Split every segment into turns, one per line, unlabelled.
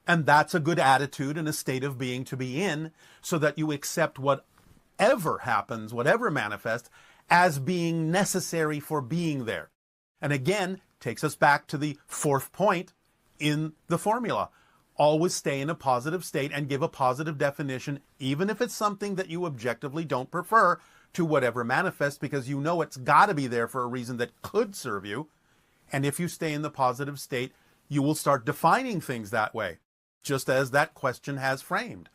And that's a good attitude and a state of being to be in, so that you accept whatever happens, whatever manifests, as being necessary for being there. And again, takes us back to the fourth point in the formula. Always stay in a positive state and give a positive definition, even if it's something that you objectively don't prefer, to whatever manifests, because you know it's got to be there for a reason that could serve you. And if you stay in the positive state, you will start defining things that way, just as that question has framed.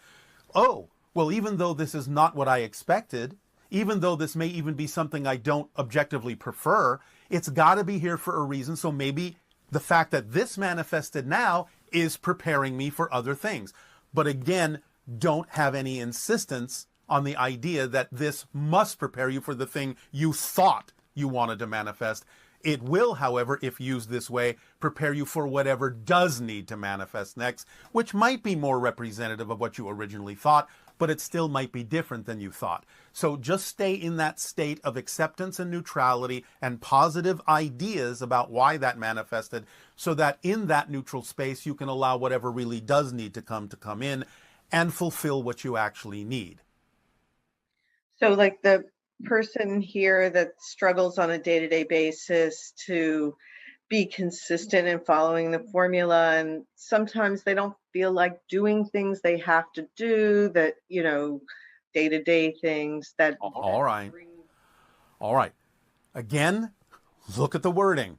Oh, well, even though this is not what I expected, even though this may even be something I don't objectively prefer, it's got to be here for a reason. So maybe the fact that this manifested now is preparing me for other things. But again, don't have any insistence on the idea that this must prepare you for the thing you thought you wanted to manifest. It will, however, if used this way, prepare you for whatever does need to manifest next, which might be more representative of what you originally thought, but it still might be different than you thought. So just stay in that state of acceptance and neutrality and positive ideas about why that manifested, so that in that neutral space you can allow whatever really does need to come in and fulfill what you actually need.
So like the person here that struggles on a day-to-day basis to be consistent in following the formula, and sometimes they don't feel like doing things they have to do, that, you know, day-to-day things that
all right, again, look at the wording.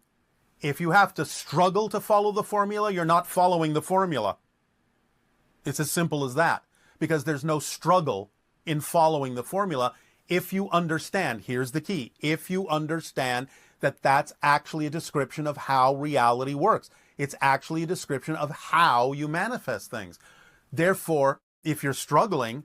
If you have to struggle to follow the formula, you're not following the formula. It's as simple as that, because there's no struggle in following the formula. If you understand, here's the key, if you understand that that's actually a description of how reality works. It's actually a description of how you manifest things. Therefore, if you're struggling,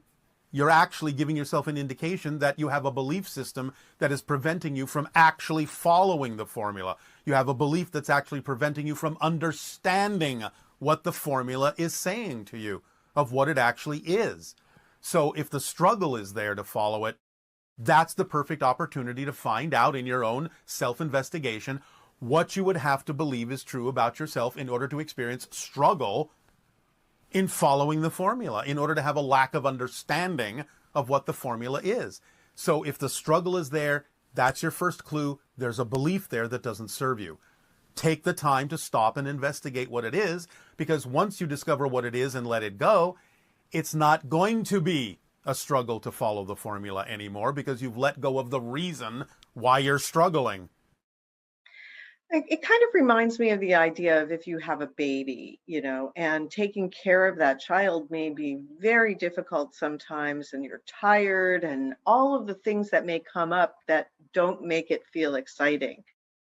you're actually giving yourself an indication that you have a belief system that is preventing you from actually following the formula. You have a belief that's actually preventing you from understanding what the formula is saying to you, of what it actually is. So if the struggle is there to follow it, that's the perfect opportunity to find out in your own self-investigation what you would have to believe is true about yourself in order to experience struggle in following the formula, in order to have a lack of understanding of what the formula is. So if the struggle is there, that's your first clue. There's a belief there that doesn't serve you. Take the time to stop and investigate what it is, because once you discover what it is and let it go, it's not going to be a struggle to follow the formula anymore, because you've let go of the reason why you're struggling.
It kind of reminds me of the idea of if you have a baby, you know, and taking care of that child may be very difficult sometimes, and you're tired, and all of the things that may come up that don't make it feel exciting.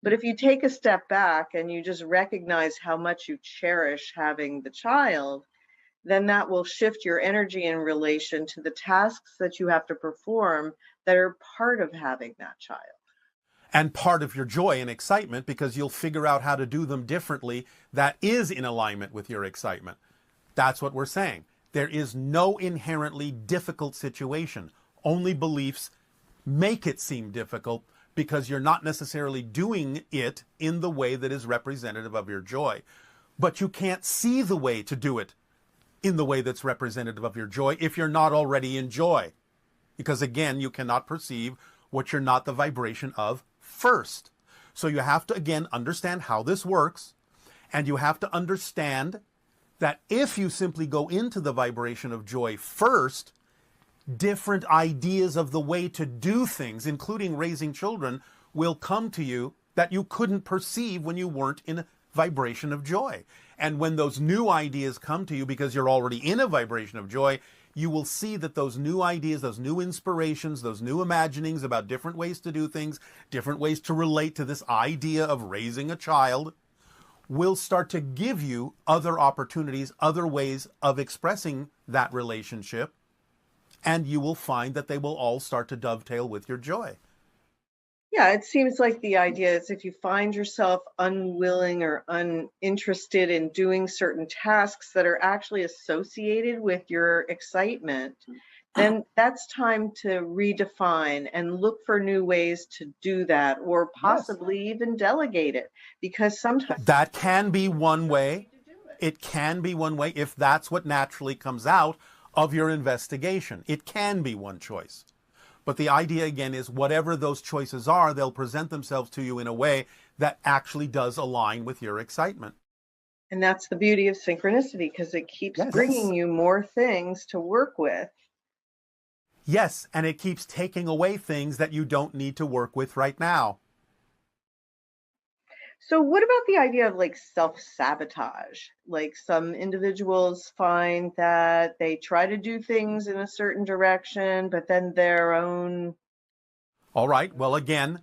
But if you take a step back and you just recognize how much you cherish having the child, then that will shift your energy in relation to the tasks that you have to perform that are part of having that child.
And part of your joy and excitement, because you'll figure out how to do them differently that is in alignment with your excitement. That's what we're saying. There is no inherently difficult situation. Only beliefs make it seem difficult, because you're not necessarily doing it in the way that is representative of your joy. But you can't see the way to do it in the way that's representative of your joy if you're not already in joy. Because again, you cannot perceive what you're not the vibration of first. So you have to, again, understand how this works, and you have to understand that if you simply go into the vibration of joy first, different ideas of the way to do things, including raising children, will come to you that you couldn't perceive when you weren't in a vibration of joy. And when those new ideas come to you because you're already in a vibration of joy, you will see that those new ideas, those new inspirations, those new imaginings about different ways to do things, different ways to relate to this idea of raising a child, will start to give you other opportunities, other ways of expressing that relationship, and you will find that they will all start to dovetail with your joy.
Yeah, it seems like the idea is if you find yourself unwilling or uninterested in doing certain tasks that are actually associated with your excitement, then that's time to redefine and look for new ways to do that, or possibly even delegate it, because sometimes
that can be one way. It can be one way if that's what naturally comes out of your investigation. It can be one choice. But the idea, again, is whatever those choices are, they'll present themselves to you in a way that actually does align with your excitement.
And that's the beauty of synchronicity, because it keeps
Yes.
bringing you more things to work with.
Yes, and it keeps taking away things that you don't need to work with right now.
So what about the idea of like self-sabotage? Like some individuals find that they try to do things in a certain direction, but then their own...
All right, well, again,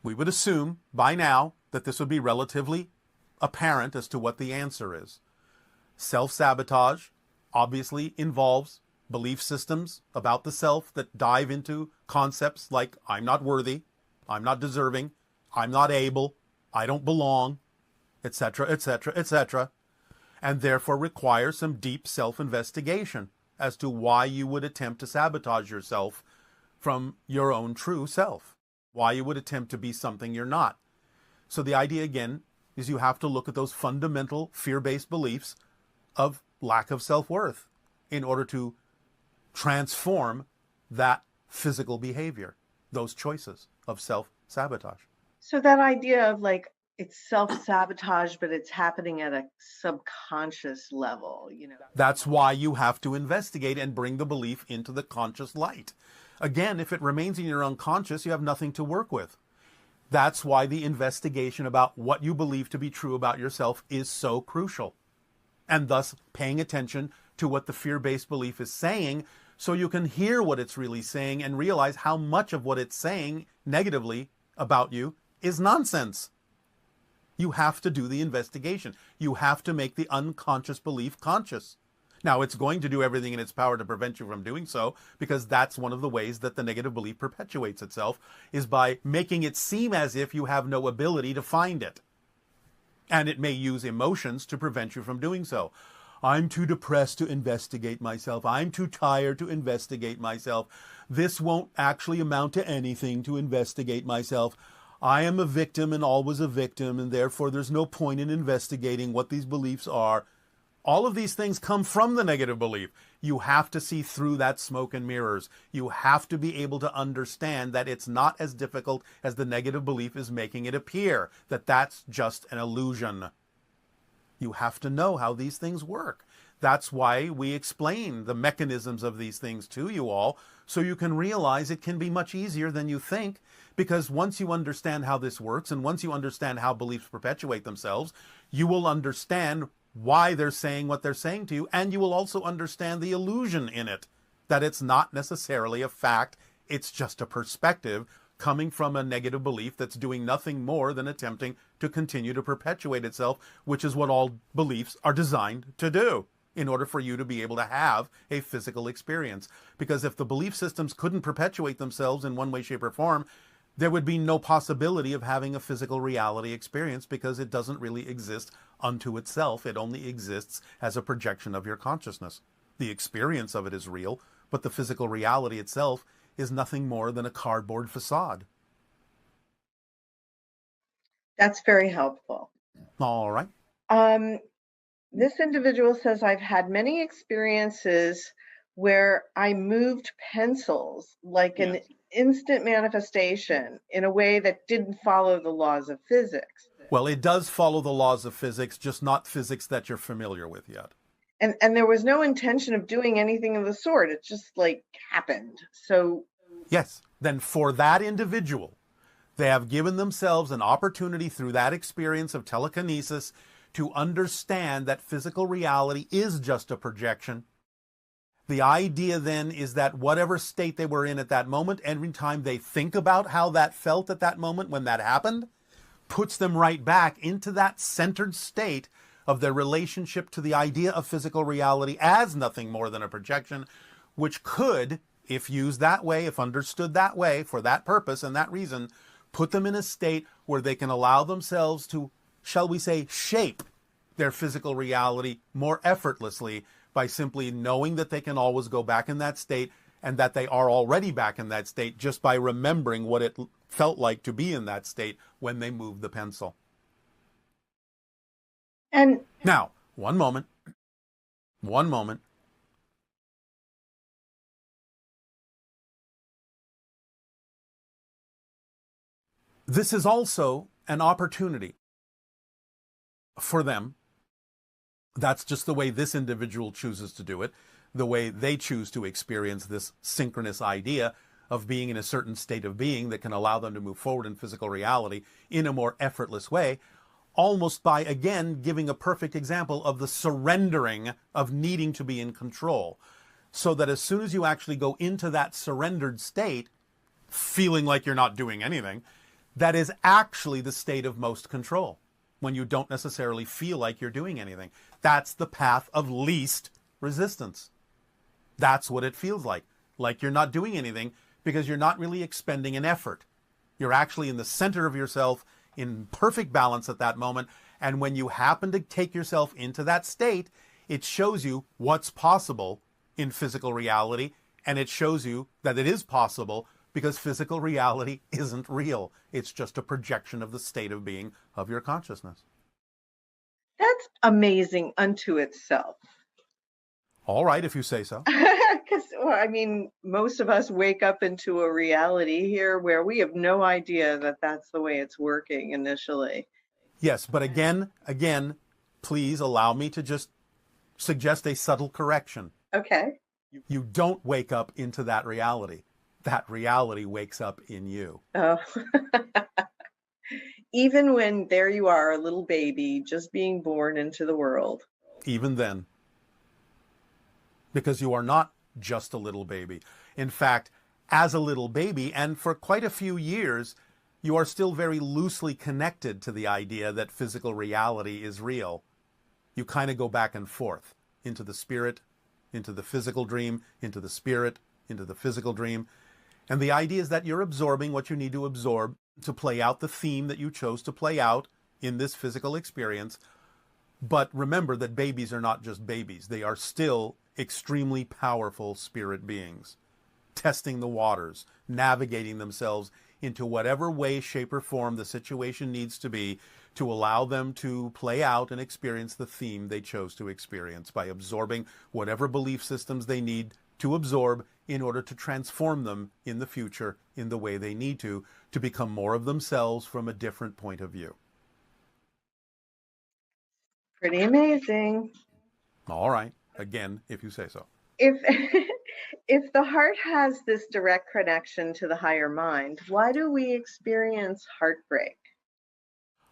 we would assume by now that this would be relatively apparent as to what the answer is. Self-sabotage obviously involves belief systems about the self that dive into concepts like I'm not worthy, I'm not deserving, I'm not able, I don't belong, etc., etc., etc., and therefore require some deep self-investigation as to why you would attempt to sabotage yourself from your own true self, why you would attempt to be something you're not. So the idea, again, is you have to look at those fundamental fear-based beliefs of lack of self-worth in order to transform that physical behavior, those choices of self-sabotage.
So that idea of like it's self-sabotage, but it's happening at a subconscious level, you know.
That's why you have to investigate and bring the belief into the conscious light. Again, if it remains in your unconscious, you have nothing to work with. That's why the investigation about what you believe to be true about yourself is so crucial. And thus paying attention to what the fear-based belief is saying so you can hear what it's really saying and realize how much of what it's saying negatively about you is nonsense. You have to do the investigation. You have to make the unconscious belief conscious. Now, it's going to do everything in its power to prevent you from doing so, because that's one of the ways that the negative belief perpetuates itself, is by making it seem as if you have no ability to find it. And it may use emotions to prevent you from doing so. I'm too depressed to investigate myself. I'm too tired to investigate myself. This won't actually amount to anything to investigate myself. I am a victim and always a victim, and therefore there's no point in investigating what these beliefs are. All of these things come from the negative belief. You have to see through that smoke and mirrors. You have to be able to understand that it's not as difficult as the negative belief is making it appear, that that's just an illusion. You have to know how these things work. That's why we explain the mechanisms of these things to you all, so you can realize it can be much easier than you think, because once you understand how this works, and once you understand how beliefs perpetuate themselves, you will understand why they're saying what they're saying to you, and you will also understand the illusion in it, that it's not necessarily a fact, it's just a perspective coming from a negative belief that's doing nothing more than attempting to continue to perpetuate itself, which is what all beliefs are designed to do in order for you to be able to have a physical experience. Because if the belief systems couldn't perpetuate themselves in one way, shape, or form, there would be no possibility of having a physical reality experience, because it doesn't really exist unto itself. It only exists as a projection of your consciousness. The experience of it is real, but the physical reality itself is nothing more than a cardboard facade.
That's very helpful.
All right.
This individual says, I've had many experiences where I moved pencils like an instant manifestation in a way that didn't follow the laws of physics.
Well, it does follow the laws of physics, just not physics that you're familiar with yet.
And there was no intention of doing anything of the sort. It just like happened. So
yes, then for that individual, they have given themselves an opportunity through that experience of telekinesis to understand that physical reality is just a projection. The idea then is that whatever state they were in at that moment, every time they think about how that felt at that moment when that happened, puts them right back into that centered state of their relationship to the idea of physical reality as nothing more than a projection, which could, if used that way, if understood that way, for that purpose and that reason, put them in a state where they can allow themselves to, shall we say, shape their physical reality more effortlessly by simply knowing that they can always go back in that state, and that they are already back in that state just by remembering what it felt like to be in that state when they moved the pencil.
And
now, One moment. One moment. This is also an opportunity for them. That's just the way this individual chooses to do it, the way they choose to experience this synchronous idea of being in a certain state of being that can allow them to move forward in physical reality in a more effortless way, almost by, again, giving a perfect example of the surrendering of needing to be in control. So that as soon as you actually go into that surrendered state, feeling like you're not doing anything, that is actually the state of most control, when you don't necessarily feel like you're doing anything. That's the path of least resistance. That's what it feels like you're not doing anything because you're not really expending an effort. You're actually in the center of yourself in perfect balance at that moment. And when you happen to take yourself into that state, it shows you what's possible in physical reality. And it shows you that it is possible because physical reality isn't real. It's just a projection of the state of being of your consciousness.
That's amazing unto itself.
All right, if you say so.
Because, well, I mean, most of us wake up into a reality here where we have no idea that that's the way it's working initially.
Yes, but again, please allow me to just suggest a subtle correction.
Okay.
You don't wake up into that reality. That reality wakes up in you.
Oh. Even when there you are, a little baby, just being born into the world.
Even then. Because you are not just a little baby. In fact, as a little baby, and for quite a few years, you are still very loosely connected to the idea that physical reality is real. You kind of go back and forth into the spirit, into the physical dream, into the spirit, into the physical dream. And the idea is that you're absorbing what you need to absorb to play out the theme that you chose to play out in this physical experience. But remember that babies are not just babies. They are still extremely powerful spirit beings, testing the waters, navigating themselves into whatever way, shape, or form the situation needs to be to allow them to play out and experience the theme they chose to experience by absorbing whatever belief systems they need to absorb in order to transform them in the future in the way they need to become more of themselves from a different point of view.
Pretty amazing.
All right. Again, if you say so.
If if the heart has this direct connection to the higher mind, why do we experience heartbreak?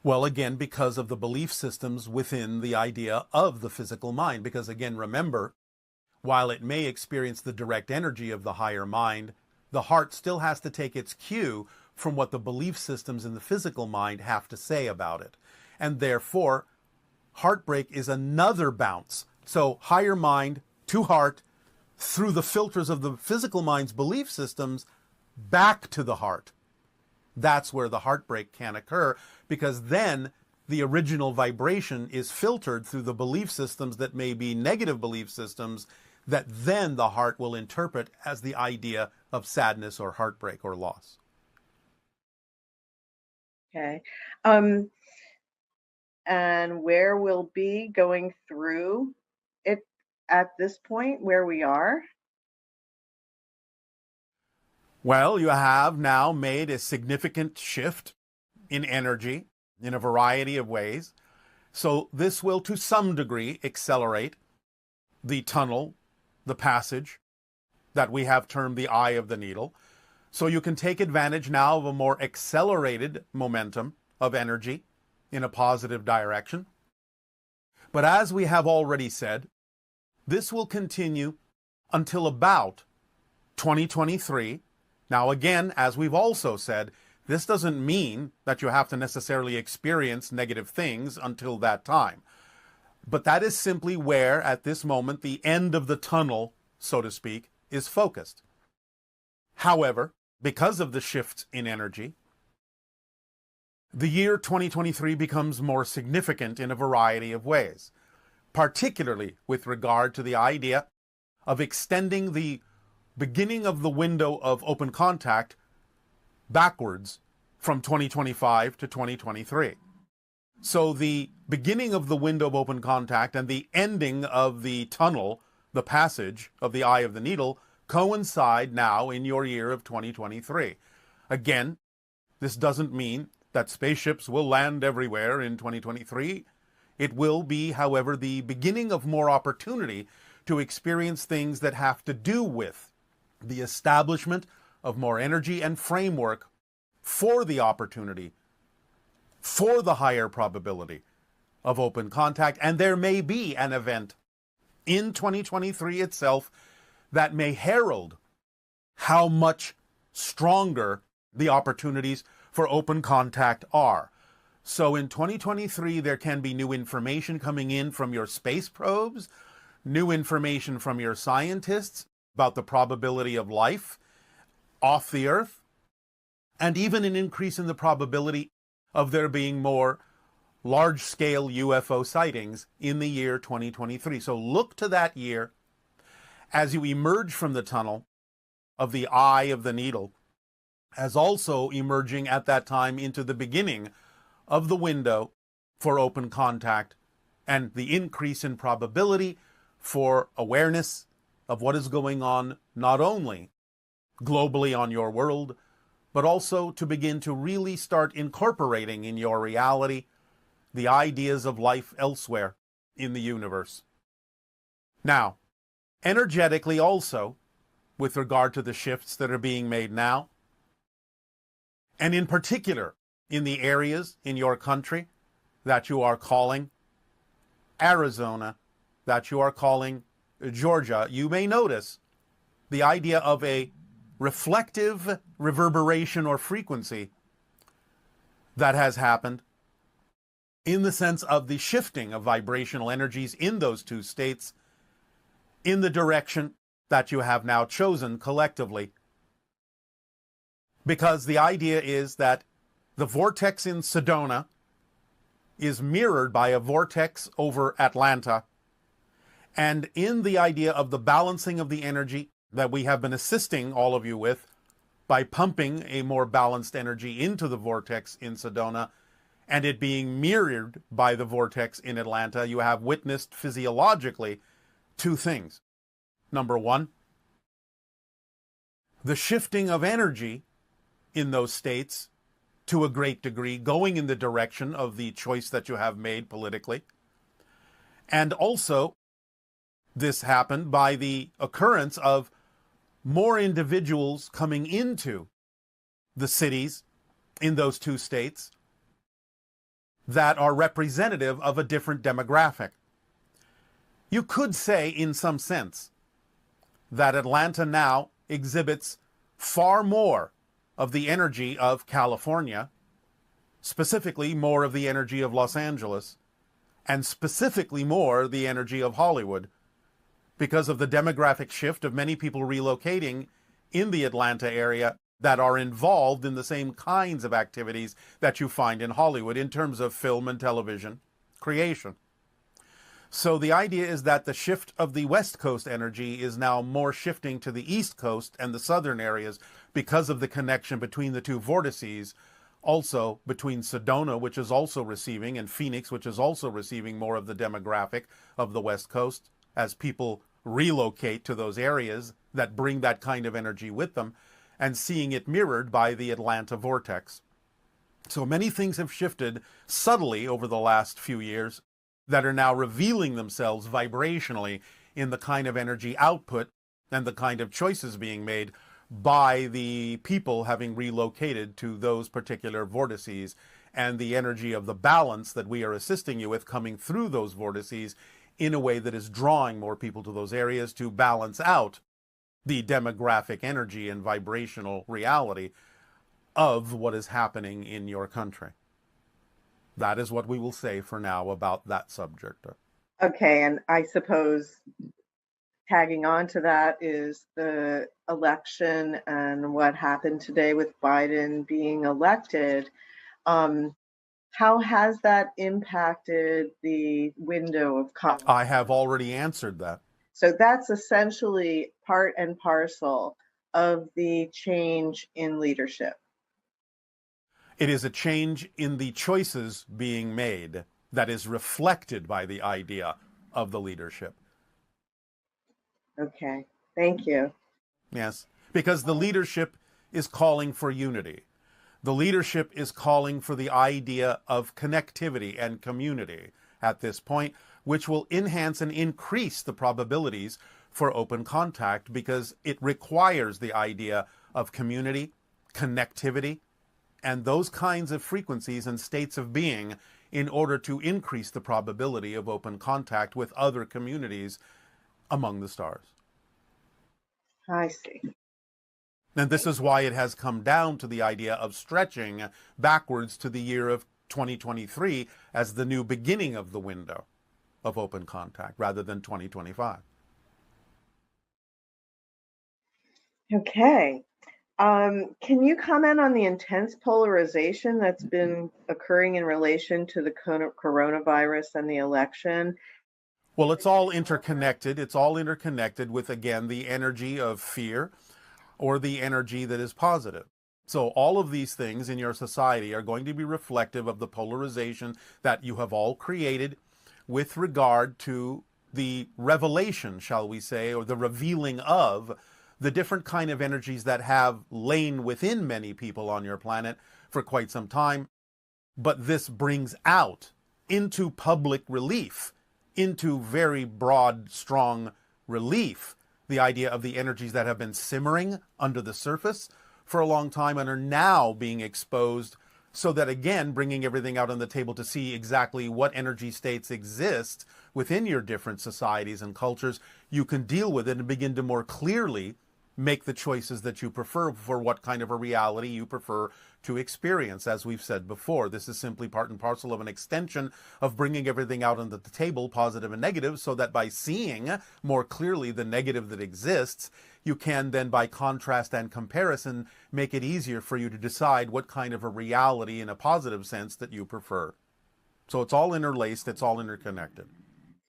Well, again, because of the belief systems within the idea of the physical mind. Because again, remember, while it may experience the direct energy of the higher mind, the heart still has to take its cue from what the belief systems in the physical mind have to say about it. And therefore, heartbreak is another bounce. So higher mind to heart, through the filters of the physical mind's belief systems, back to the heart. That's where the heartbreak can occur, because then the original vibration is filtered through the belief systems that may be negative belief systems that then the heart will interpret as the idea of sadness or heartbreak or loss.
Okay. And where we'll be going through it at this point where we are?
Well, you have now made a significant shift in energy in a variety of ways. So this will, to some degree, accelerate the tunnel, the passage that we have termed the eye of the needle. So you can take advantage now of a more accelerated momentum of energy in a positive direction. But as we have already said, this will continue until about 2023. Now again, as we've also said, this doesn't mean that you have to necessarily experience negative things until that time. But that is simply where, at this moment, the end of the tunnel, so to speak, is focused. However, because of the shift in energy, the year 2023 becomes more significant in a variety of ways, particularly with regard to the idea of extending the beginning of the window of open contact backwards from 2025 to 2023. So the beginning of the window of open contact and the ending of the tunnel, the passage of the eye of the needle, coincide now in your year of 2023. Again, this doesn't mean that spaceships will land everywhere in 2023. It will be, however, the beginning of more opportunity to experience things that have to do with the establishment of more energy and framework for the opportunity, for the higher probability of open contact. And there may be an event in 2023 itself that may herald how much stronger the opportunities for open contact are. So in 2023, there can be new information coming in from your space probes, new information from your scientists about the probability of life off the Earth, and even an increase in the probability of there being more large-scale UFO sightings in the year 2023. So look to that year as you emerge from the tunnel of the eye of the needle, as also emerging at that time into the beginning of the window for open contact and the increase in probability for awareness of what is going on, not only globally on your world, but also to begin to really start incorporating in your reality the ideas of life elsewhere in the universe. Now, energetically also, with regard to the shifts that are being made now, and in particular in the areas in your country that you are calling Arizona, that you are calling Georgia, you may notice the idea of a reflective reverberation or frequency that has happened in the sense of the shifting of vibrational energies in those two states in the direction that you have now chosen collectively. Because the idea is that the vortex in Sedona is mirrored by a vortex over Atlanta. And in the idea of the balancing of the energy that we have been assisting all of you with by pumping a more balanced energy into the vortex in Sedona and it being mirrored by the vortex in Atlanta, you have witnessed physiologically two things. Number one, the shifting of energy in those states to a great degree, going in the direction of the choice that you have made politically. And also, this happened by the occurrence of more individuals coming into the cities in those two states that are representative of a different demographic. You could say, in some sense, that Atlanta now exhibits far more of the energy of California, specifically more of the energy of Los Angeles, and specifically more the energy of Hollywood, because of the demographic shift of many people relocating in the Atlanta area that are involved in the same kinds of activities that you find in Hollywood in terms of film and television creation. So the idea is that the shift of the West Coast energy is now more shifting to the East Coast and the southern areas because of the connection between the two vortices, also between Sedona, which is also receiving, and Phoenix, which is also receiving more of the demographic of the West Coast as people relocate to those areas that bring that kind of energy with them, and seeing it mirrored by the Atlanta vortex. So many things have shifted subtly over the last few years that are now revealing themselves vibrationally in the kind of energy output and the kind of choices being made by the people having relocated to those particular vortices, and the energy of the balance that we are assisting you with coming through those vortices in a way that is drawing more people to those areas to balance out the demographic energy and vibrational reality of what is happening in your country. That is what we will say for now about that subject.
Okay, and I suppose tagging on to that is the election and what happened today with Biden being elected. How has that impacted the window of contact?
I have already answered that.
So that's essentially part and parcel of the change in leadership.
It is a change in the choices being made that is reflected by the idea of the leadership.
Okay, thank you.
Yes, because the leadership is calling for unity. The leadership is calling for the idea of connectivity and community at this point, which will enhance and increase the probabilities for open contact because it requires the idea of community, connectivity, and those kinds of frequencies and states of being in order to increase the probability of open contact with other communities among the stars.
I see.
And this is why it has come down to the idea of stretching backwards to the year of 2023 as the new beginning of the window of open contact rather than 2025.
Okay. Can you comment on the intense polarization that's been occurring in relation to the coronavirus and the election?
Well, it's all interconnected. It's all interconnected with, again, the energy of fear or the energy that is positive. So all of these things in your society are going to be reflective of the polarization that you have all created with regard to the revelation, shall we say, or the revealing of the different kind of energies that have lain within many people on your planet for quite some time. But this brings out into public relief, into very broad, strong relief, the idea of the energies that have been simmering under the surface for a long time and are now being exposed, so that, again, bringing everything out on the table to see exactly what energy states exist within your different societies and cultures, you can deal with it and begin to more clearly make the choices that you prefer for what kind of a reality you prefer to experience. As we've said before, this is simply part and parcel of an extension of bringing everything out on the table, positive and negative, so that by seeing more clearly the negative that exists, you can then, by contrast and comparison, make it easier for you to decide what kind of a reality in a positive sense that you prefer. So it's all interlaced, it's all interconnected.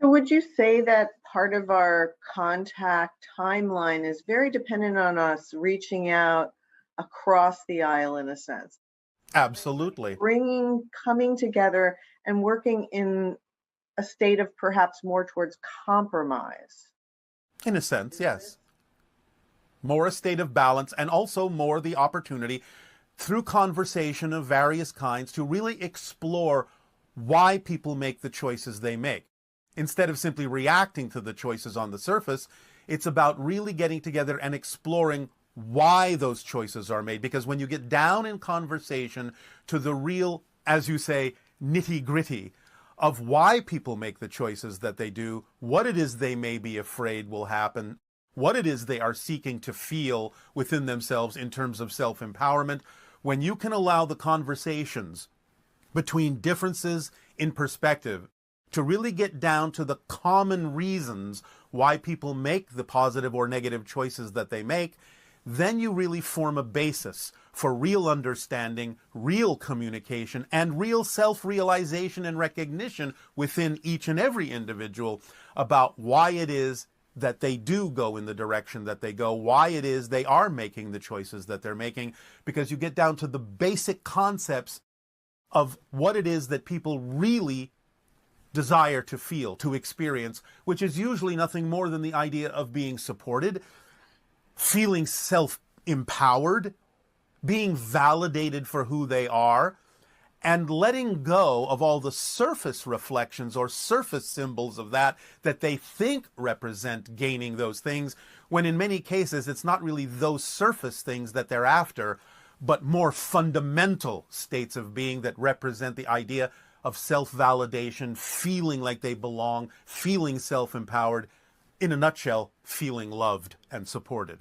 So would you say that part of our contact timeline is very dependent on us reaching out across the aisle in a sense?
Absolutely.
Coming together and working in a state of perhaps more towards compromise?
In a sense, yes. More a state of balance, and also more the opportunity through conversation of various kinds to really explore why people make the choices they make. Instead of simply reacting to the choices on the surface, it's about really getting together and exploring why those choices are made. Because when you get down in conversation to the real, as you say, nitty-gritty of why people make the choices that they do, what it is they may be afraid will happen, what it is they are seeking to feel within themselves in terms of self-empowerment, when you can allow the conversations between differences in perspective to really get down to the common reasons why people make the positive or negative choices that they make, then you really form a basis for real understanding, real communication, and real self-realization and recognition within each and every individual about why it is that they do go in the direction that they go, why it is they are making the choices that they're making, because you get down to the basic concepts of what it is that people really desire to feel, to experience, which is usually nothing more than the idea of being supported, feeling self-empowered, being validated for who they are, and letting go of all the surface reflections or surface symbols of that they think represent gaining those things, when in many cases it's not really those surface things that they're after, but more fundamental states of being that represent the idea of self-validation, feeling like they belong, feeling self-empowered, in a nutshell, feeling loved and supported.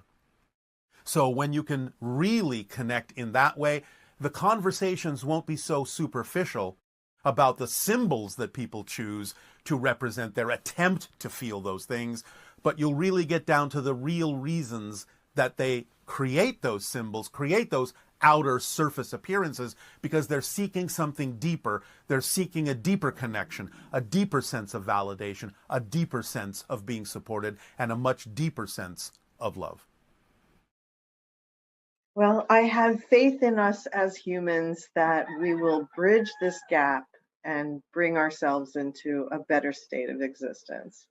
So when you can really connect in that way, the conversations won't be so superficial about the symbols that people choose to represent their attempt to feel those things, but you'll really get down to the real reasons that they create those symbols, create those outer surface appearances, because they're seeking something deeper. They're seeking a deeper connection, a deeper sense of validation, a deeper sense of being supported, and a much deeper sense of love.
Well, I have faith in us as humans that we will bridge this gap and bring ourselves into a better state of existence.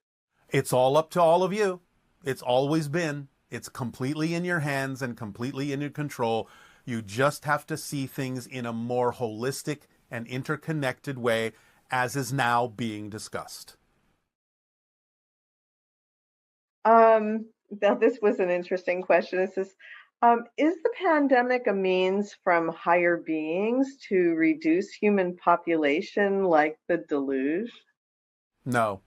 It's all up to all of you. It's always been. It's completely in your hands and completely in your control. You just have to see things in a more holistic and interconnected way, as is now being discussed.
Now this was an interesting question. It says, is the pandemic a means from higher beings to reduce human population like the deluge?
No.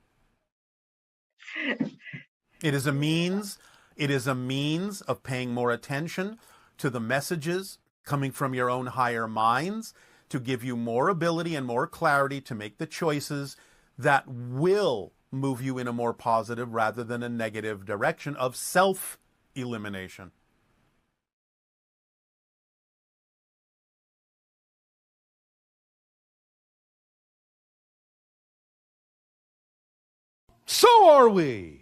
It is a means. It is a means of paying more attention to the messages coming from your own higher minds to give you more ability and more clarity to make the choices that will move you in a more positive rather than a negative direction of self-elimination. So are we.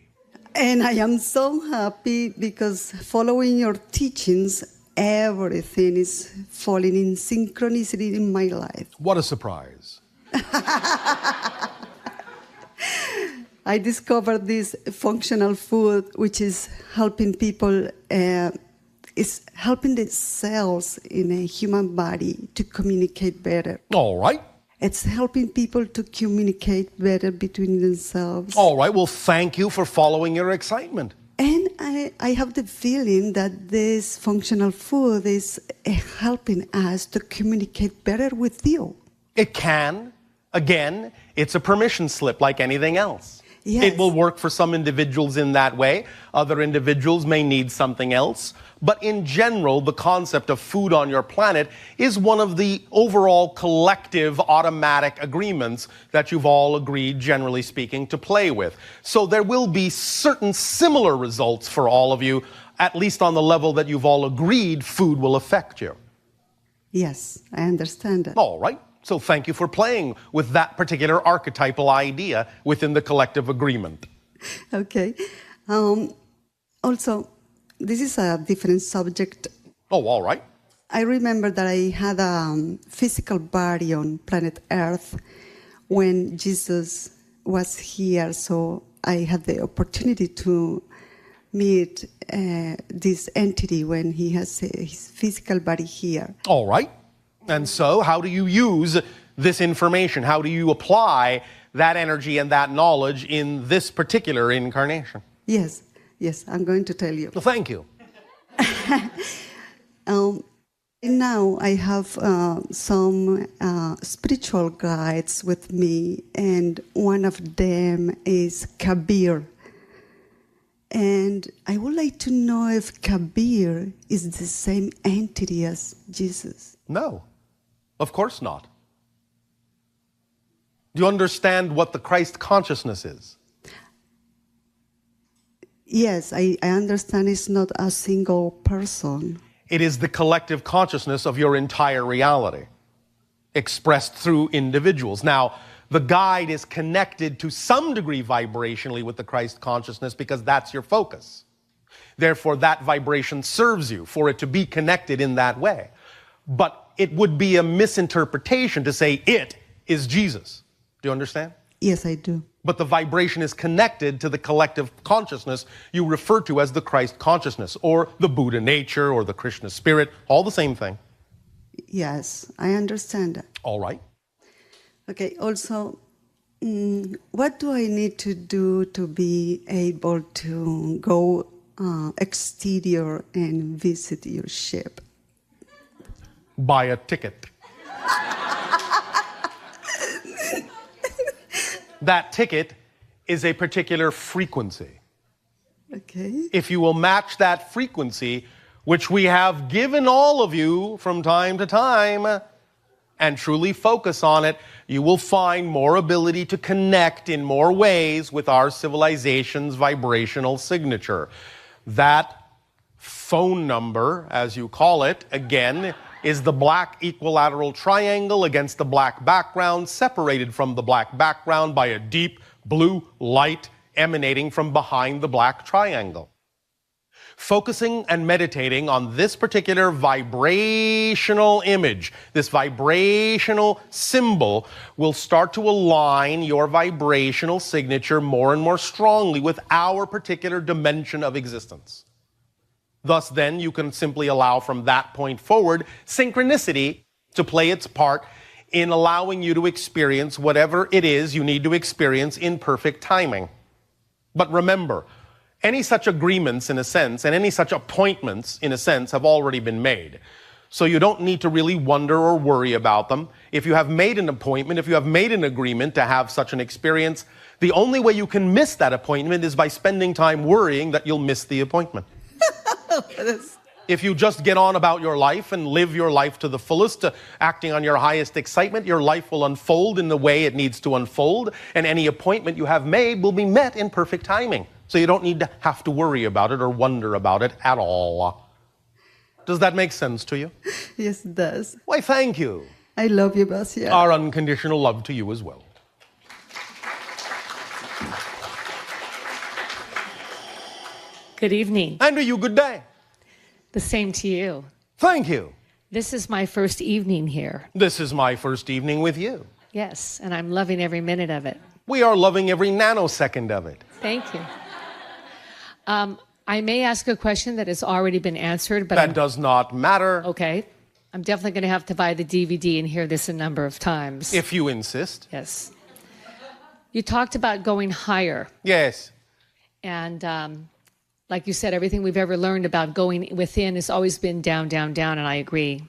And I am so happy because following your teachings, everything is falling in synchronicity in my life.
What a surprise.
I discovered this functional food, which is helping people, is helping the cells in a human body to communicate better.
All right.
It's helping people to communicate better between themselves.
All right. Well, thank you for following your excitement.
And I have the feeling that this functional food is helping us to communicate better with you.
It can. Again, it's a permission slip like anything else.
Yes.
It will work for some individuals in that way. Other individuals may need something else. But in general, the concept of food on your planet is one of the overall collective automatic agreements that you've all agreed, generally speaking, to play with. So there will be certain similar results for all of you, at least on the level that you've all agreed food will affect you.
Yes, I understand that.
All right. So thank you for playing with that particular archetypal idea within the collective agreement.
Okay. Also, this is a different subject.
Oh, all right.
I remember that I had a physical body on planet Earth when Jesus was here, so I had the opportunity to meet this entity when he has his physical body here.
All right. And so how do you use this information? How do you apply that energy and that knowledge in this particular incarnation?
Yes, I'm going to tell you.
Well, thank you.
Now I have some spiritual guides with me, and one of them is Kabir. And I would like to know if Kabir is the same entity as Jesus.
No, of course not. Do you understand what the Christ consciousness is?
Yes, I understand it's not a single person.
It is the collective consciousness of your entire reality, expressed through individuals. Now, the guide is connected to some degree vibrationally with the Christ consciousness because that's your focus. Therefore, that vibration serves you for it to be connected in that way. But it would be a misinterpretation to say it is Jesus. Do you understand?
Yes, I do.
But the vibration is connected to the collective consciousness you refer to as the Christ consciousness, or the Buddha nature, or the Krishna spirit, all the same thing.
Yes, I understand that.
All right.
Okay, also, what do I need to do to be able to go exterior and visit your ship?
Buy a ticket. That ticket is a particular frequency.
Okay.
If you will match that frequency, which we have given all of you from time to time, and truly focus on it, you will find more ability to connect in more ways with our civilization's vibrational signature. That phone number, as you call it, again, is the black equilateral triangle against the black background, separated from the black background by a deep blue light emanating from behind the black triangle. Focusing and meditating on this particular vibrational image, this vibrational symbol, will start to align your vibrational signature more and more strongly with our particular dimension of existence. Thus, then, you can simply allow from that point forward synchronicity to play its part in allowing you to experience whatever it is you need to experience in perfect timing. But remember, any such agreements, in a sense, and any such appointments, in a sense, have already been made. So you don't need to really wonder or worry about them. If you have made an appointment, if you have made an agreement to have such an experience, the only way you can miss that appointment is by spending time worrying that you'll miss the appointment. If you just get on about your life and live your life to the fullest, acting on your highest excitement, your life will unfold in the way it needs to unfold, and any appointment you have made will be met in perfect timing. So you don't need to have to worry about it or wonder about it at all. Does that make sense to you?
Yes, it does.
Why, thank you.
I love you, Basha.
Our unconditional love to you as well.
Good evening.
And to you, good day.
The same to you.
Thank you.
This is my first evening here.
This is my first evening with you.
Yes, and I'm loving every minute of it.
We are loving every nanosecond of it.
Thank you. I may ask a question that has already been answered, but
That does not matter.
okay. I'm definitely going to have to buy the DVD and hear this a number of times.
If you insist.
Yes. You talked about going higher,
Yes.
and like you said, everything we've ever learned about going within has always been down, down, down, and I agree.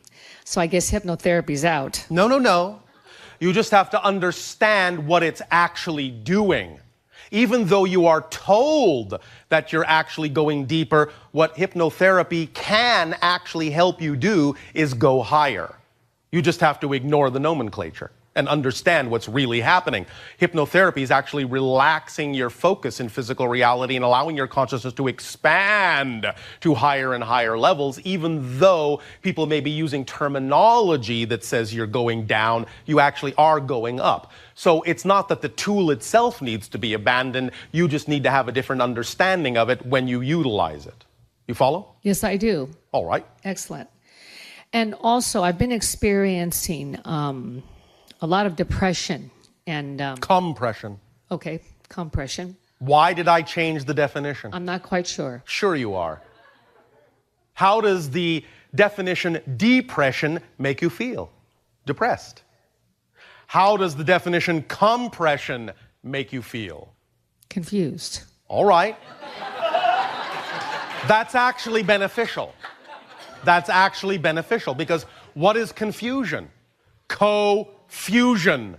So I guess hypnotherapy's out.
No. You just have to understand what it's actually doing. Even though you are told that you're actually going deeper, what hypnotherapy can actually help you do is go higher. You just have to ignore the nomenclature and understand what's really happening. Hypnotherapy is actually relaxing your focus in physical reality and allowing your consciousness to expand to higher and higher levels, even though people may be using terminology that says you're going down, you actually are going up. So it's not that the tool itself needs to be abandoned, you just need to have a different understanding of it when you utilize it. You follow?
Yes, I do.
All right.
Excellent. And also, I've been experiencing a lot of depression and
Compression.
okay, compression.
Why did I change the definition?
I'm not quite sure.
Sure you are. How does the definition depression make you feel? Depressed. How does the definition compression make you feel?
Confused.
All right. That's actually beneficial. That's actually beneficial because what is confusion? Co-fusion.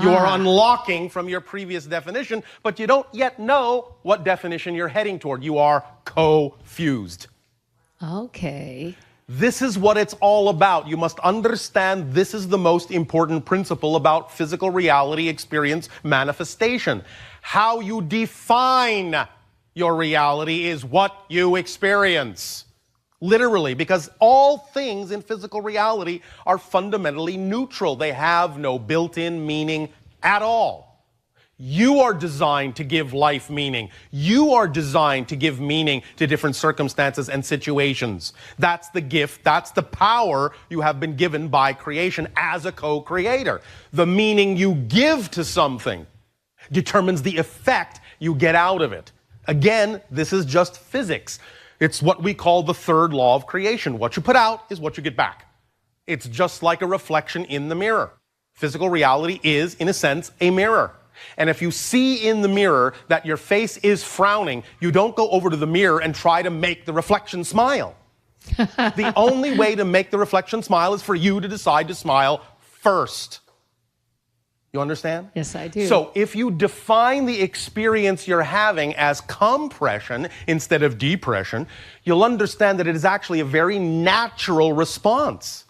You are unlocking from your previous definition, but you don't yet know what definition you're heading toward. You are co-fused.
Okay.
This is what it's all about. You must understand this is the most important principle about physical reality experience manifestation. How you define your reality is what you experience. Literally, because all things in physical reality are fundamentally neutral. They have no built-in meaning at all. You are designed to give life meaning. You are designed to give meaning to different circumstances and situations. That's the gift, that's the power you have been given by creation as a co-creator. The meaning you give to something determines the effect you get out of it. Again, this is just physics. It's what we call the third law of creation. What you put out is what you get back. It's just like a reflection in the mirror. Physical reality is, in a sense, a mirror. And if you see in the mirror that your face is frowning, you don't go over to the mirror and try to make the reflection smile. The only way to make the reflection smile is for you to decide to smile first. You understand?
Yes, I do.
So if you define the experience you're having as compression instead of depression, you'll understand that it is actually a very natural response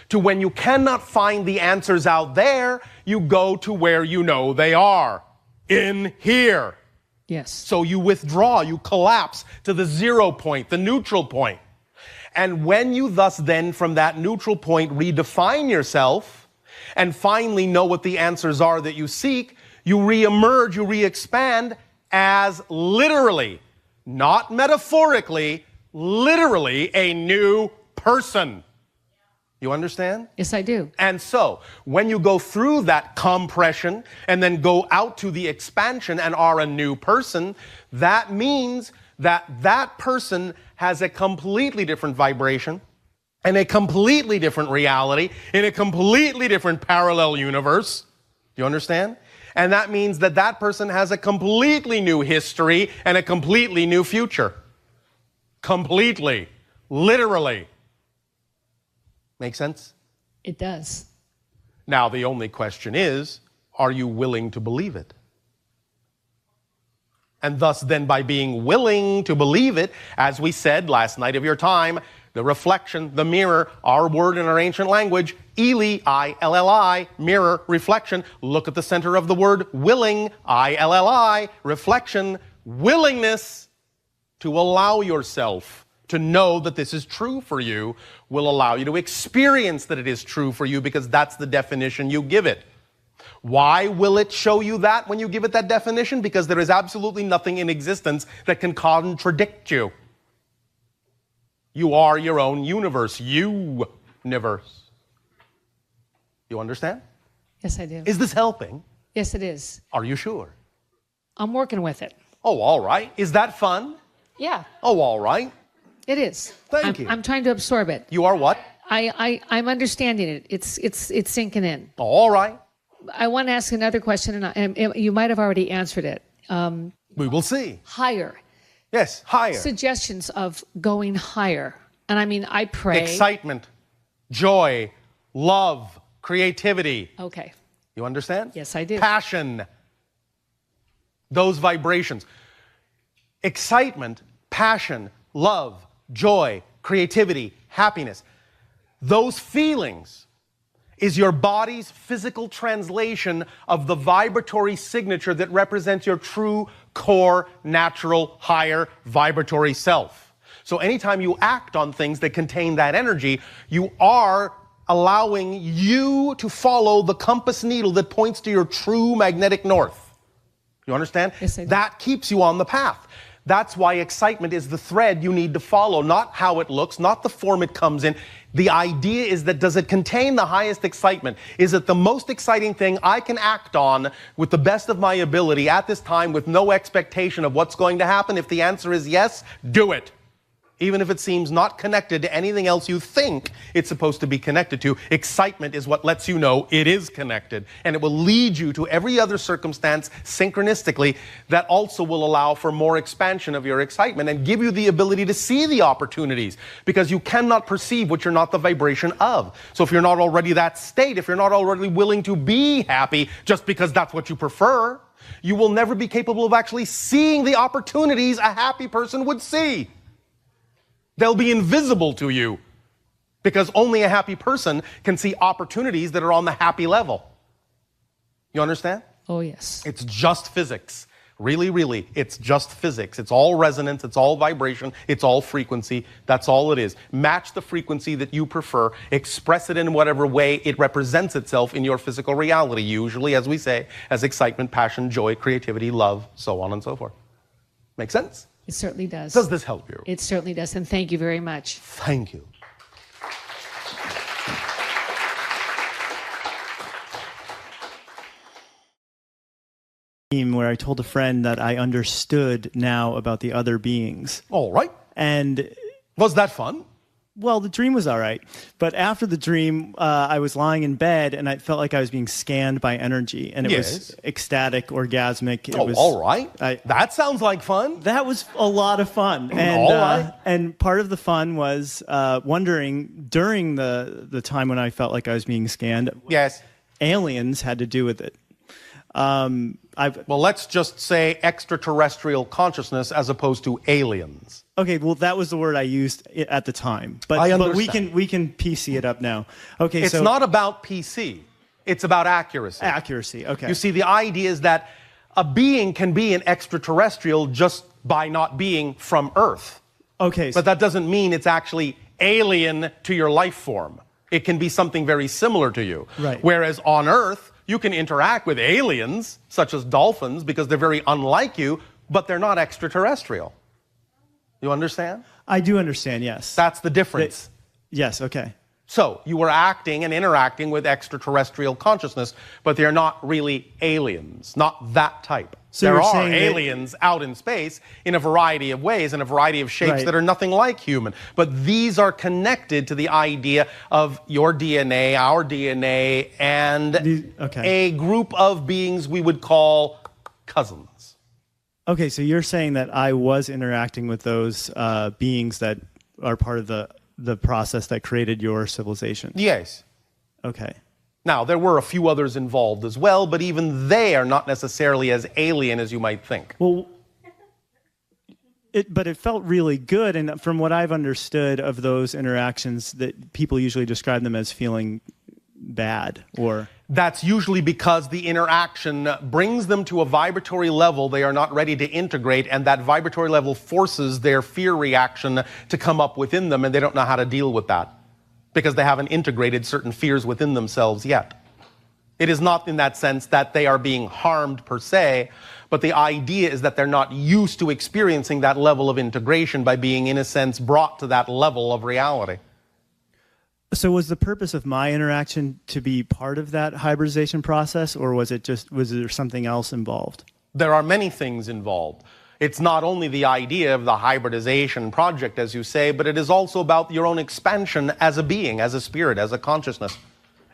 to when you cannot find the answers out there, you go to where you know they are, in here.
Yes.
So you withdraw, you collapse to the 0 point, the neutral point. And when you thus then from that neutral point redefine yourself, and finally know what the answers are that you seek, you re-emerge, you re-expand as literally, not metaphorically, literally a new person. You understand?
Yes, I do.
And so, when you go through that compression and then go out to the expansion and are a new person, that means that that person has a completely different vibration and a completely different reality in a completely different parallel universe. Do you understand? And that means that that person has a completely new history and a completely new future. Completely. Literally. Make sense?
It does.
Now, the only question is, are you willing to believe it? And thus, then, by being willing to believe it, as we said last night of your time, the reflection, the mirror, our word in our ancient language, Ili, I-L-L-I, mirror, reflection. Look at the center of the word willing, I-L-L-I, reflection, willingness to allow yourself to know that this is true for you will allow you to experience that it is true for you because that's the definition you give it. Why will it show you that when you give it that definition? Because there is absolutely nothing in existence that can contradict you. You are your own universe. You-niverse. You understand?
Yes, I do.
Is this helping?
Yes, it is.
Are you sure?
I'm working with it.
Oh, all right. Is that fun?
Yeah,
Oh, all right.
it is.
Thank you.
I'm trying to absorb it.
You are what?
I'm understanding it. It's sinking in.
Oh, all right.
I want to ask another question, and you might have already answered it.
We will see.
Higher.
Yes, higher.
Suggestions of going higher. And I mean, I pray.
Excitement, joy, love, creativity.
Okay.
You understand?
Yes, I do.
Passion. Those vibrations. Excitement, passion, love, joy, creativity, happiness. Those feelings is your body's physical translation of the vibratory signature that represents your true core, natural, higher vibratory self. So anytime you act on things that contain that energy, you are allowing you to follow the compass needle that points to your true magnetic north. You understand?
Yes, I do.
That keeps you on the path. That's why excitement is the thread you need to follow, not how it looks, not the form it comes in. The idea is that does it contain the highest excitement? Is it the most exciting thing I can act on with the best of my ability at this time with no expectation of what's going to happen? If the answer is yes, do it. Even if it seems not connected to anything else you think it's supposed to be connected to, excitement is what lets you know it is connected. And it will lead you to every other circumstance synchronistically that also will allow for more expansion of your excitement and give you the ability to see the opportunities because you cannot perceive what you're not the vibration of. So if you're not already that state, if you're not already willing to be happy just because that's what you prefer, you will never be capable of actually seeing the opportunities a happy person would see. They'll be invisible to you because only a happy person can see opportunities that are on the happy level. You understand?
Oh, yes.
It's just physics. Really, really, it's just physics. It's all resonance, it's all vibration, it's all frequency. That's all it is. Match the frequency that you prefer, express it in whatever way it represents itself in your physical reality, usually, as we say, as excitement, passion, joy, creativity, love, so on and so forth. Make sense?
It certainly does.
Does this help you?
It certainly does. And thank you very much.
Thank you.
Where I told a friend that I understood now about the other beings.
All right.
And
was that fun?
Well, the dream was all right. But after the dream, I was lying in bed and I felt like I was being scanned by energy. And it was ecstatic, orgasmic. It was,
all right. That sounds like fun.
That was a lot of fun. And,
all right.
And part of the fun was wondering during the time when I felt like I was being scanned,
yes,
aliens had to do with it.
Well, let's just say extraterrestrial consciousness as opposed to aliens.
Okay, well, that was the word I used at the time. But,
I
but
understand.
we can PC it up now. Okay,
it's
so
not about PC. It's about accuracy.
Accuracy, okay.
You see, the idea is that a being can be an extraterrestrial just by not being from Earth.
Okay.
But that doesn't mean it's actually alien to your life form. It can be something very similar to you.
Right.
Whereas on Earth, you can interact with aliens, such as dolphins, because they're very unlike you, but they're not extraterrestrial. You understand?
I do understand, yes.
That's the difference.
Yes, okay.
So you were acting and interacting with extraterrestrial consciousness, but they're not really aliens, not that type.
So
there
you're
are
saying that-
aliens out in space in a variety of ways, in a variety of shapes
Right.
that are nothing like human. But these are connected to the idea of your DNA, our DNA, and a group of beings we would call cousins.
Okay, so you're saying that I was interacting with those beings that are part of the process that created your civilization?
Yes.
Okay.
Now, there were a few others involved as well, but even they are not necessarily as alien as you might think.
Well, but it felt really good, and from what I've understood of those interactions, that people usually describe them as feeling bad, or...
That's usually because the interaction brings them to a vibratory level they are not ready to integrate, and that vibratory level forces their fear reaction to come up within them, and they don't know how to deal with that because they haven't integrated certain fears within themselves yet. It is not in that sense that they are being harmed per se, but the idea is that they're not used to experiencing that level of integration by being, in a sense, brought to that level of reality.
So was the purpose of my interaction to be part of that hybridization process, or was there something else involved?
There are many things involved. It's not only the idea of the hybridization project, as you say, but it is also about your own expansion as a being, as a spirit, as a consciousness,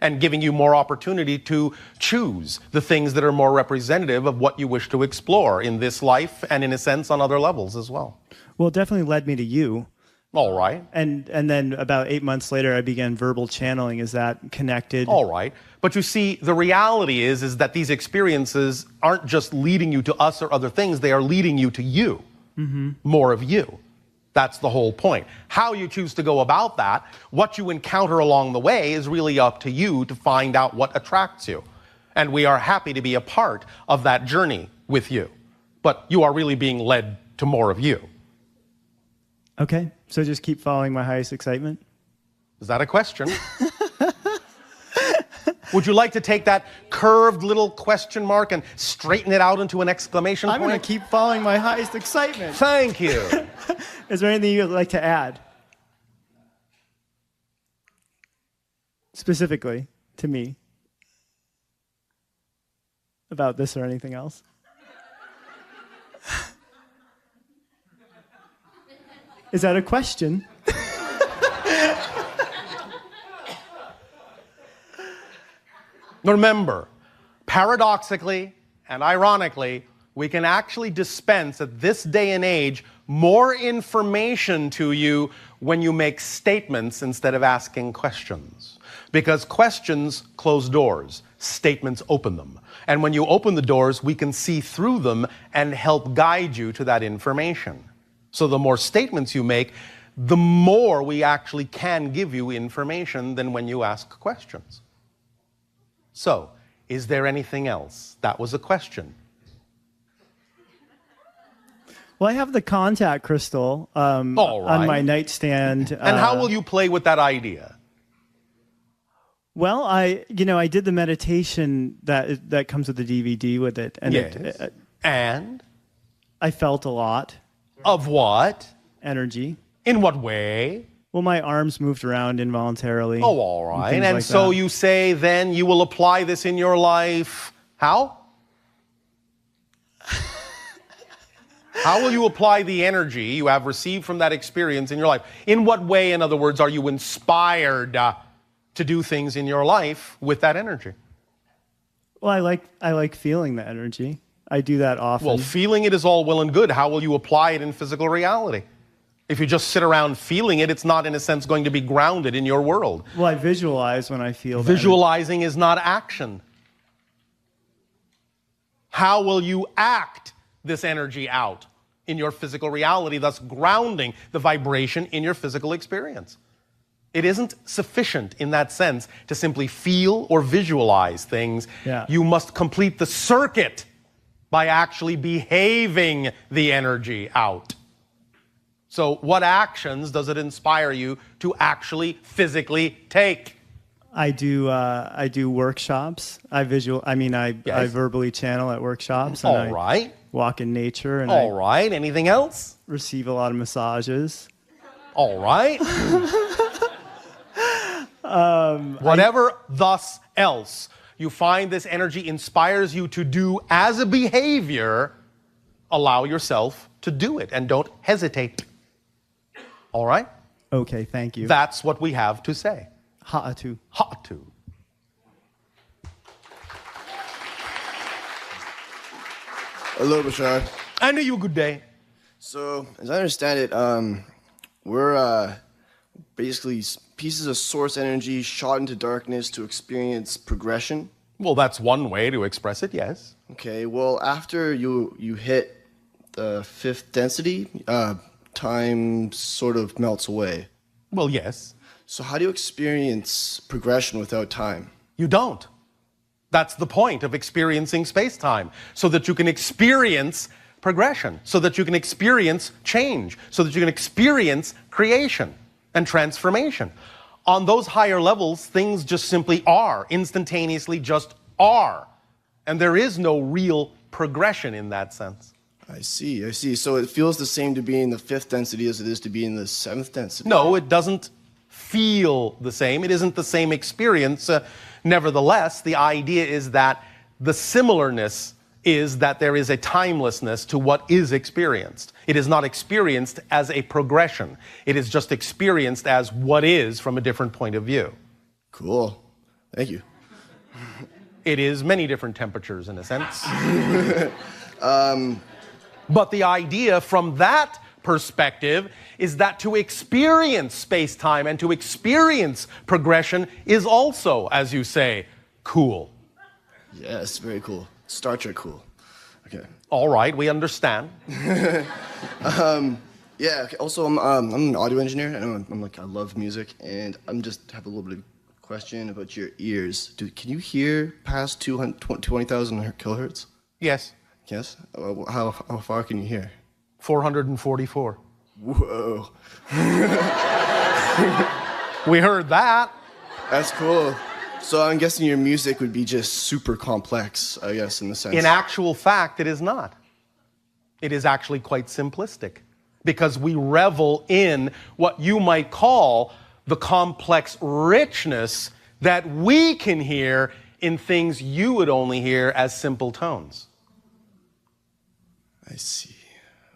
and giving you more opportunity to choose the things that are more representative of what you wish to explore in this life and, in a sense, on other levels as well.
Well, it definitely led me to you.
All right.
And then about 8 months later, I began verbal channeling. Is that connected?
All right. But you see, the reality is that these experiences aren't just leading you to us or other things. They are leading you to you, more of you. That's the whole point. How you choose to go about that, what you encounter along the way, is really up to you to find out what attracts you. And we are happy to be a part of that journey with you. But you are really being led to more of you.
Okay, so just keep following my highest excitement?
Is that a question? Would you like to take that curved little question mark and straighten it out into an exclamation point?
I'm going to keep following my highest excitement.
Thank you.
Is there anything you'd like to add? Specifically to me about this or anything else? Is that a question?
Remember, paradoxically and ironically, we can actually dispense at this day and age more information to you when you make statements instead of asking questions. Because questions close doors, statements open them. And when you open the doors, we can see through them and help guide you to that information. So the more statements you make, the more we actually can give you information than when you ask questions. So, is there anything else? That was a question.
Well, I have the contact crystal on my nightstand.
And how will you play with that idea?
Well, I did the meditation that comes with the DVD with it, and
yes. And
I felt a lot.
Of what?
Energy.
In what way?
Well, my arms moved around involuntarily.
Oh, all right. And like so that. You say then you will apply this in your life. How? How will you apply the energy you have received from that experience in your life? In what way, in other words, are you inspired to do things in your life with that energy?
Well, I like feeling the energy. I do that often.
Well, feeling it is all well and good. How will you apply it in physical reality? If you just sit around feeling it, it's not, in a sense, going to be grounded in your world.
Well, I visualize when I feel that.
Visualizing is not action. How will you act this energy out in your physical reality, thus grounding the vibration in your physical experience? It isn't sufficient in that sense to simply feel or visualize things.
Yeah.
You must complete the circuit by actually behaving the energy out. So what actions does it inspire you to actually physically take?
I do workshops. I verbally channel at workshops.
All right.
walk in nature, and
All right. Anything else?
receive a lot of massages.
All right. Whatever thus else you find this energy inspires you to do as a behavior, allow yourself to do it and don't hesitate. All right?
Okay, thank you.
That's what we have to say.
Ha'atu.
Ha'atu.
Hello, Bashar.
And you good day.
So, as I understand it, we're basically pieces of source energy shot into darkness to experience progression.
Well, that's one way to express it, yes.
Okay, well, after you hit the fifth density, time sort of melts away.
Well, yes.
So how do you experience progression without time?
You don't. That's the point of experiencing space-time, so that you can experience progression, so that you can experience change, so that you can experience creation and transformation. On those higher levels, things just simply are, instantaneously just are. And there is no real progression in that sense.
I see. So it feels the same to be in the fifth density as it is to be in the seventh density?
No, it doesn't feel the same. It isn't the same experience. Nevertheless, the idea is that the similarness is that there is a timelessness to what is experienced. It is not experienced as a progression. It is just experienced as what is from a different point of view.
Cool. Thank you.
It is many different temperatures in a sense. But the idea from that perspective is that to experience space-time and to experience progression is also, as you say, cool.
Yes, very cool. Star Trek cool. Okay.
All right, we understand.
Yeah. Okay. Also, I'm an audio engineer, and I love music, and have a little bit of question about your ears. Can you hear past 20,000 kilohertz?
Yes.
Yes. How far can you hear?
444.
Whoa.
We heard that.
That's cool. So I'm guessing your music would be just super complex, I guess, in the sense.
In actual fact, it is not. It is actually quite simplistic, because we revel in what you might call the complex richness that we can hear in things you would only hear as simple tones.
I see.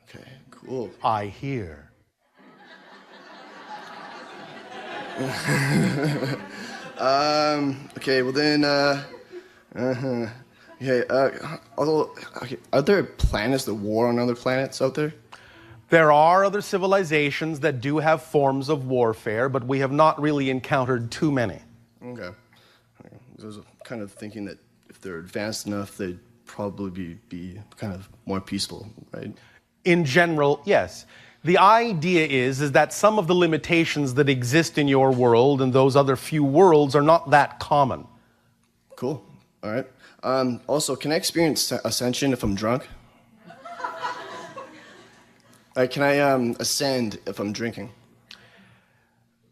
Okay, cool.
I hear.
Okay, well then, are there planets that war on other planets out there?
There are other civilizations that do have forms of warfare, but we have not really encountered too many.
Okay. I was kind of thinking that if they're advanced enough, they'd probably be kind of more peaceful, right?
In general, yes. The idea is that some of the limitations that exist in your world and those other few worlds are not that common.
Cool. All right. Also, can I experience ascension if I'm drunk? Can I ascend if I'm drinking?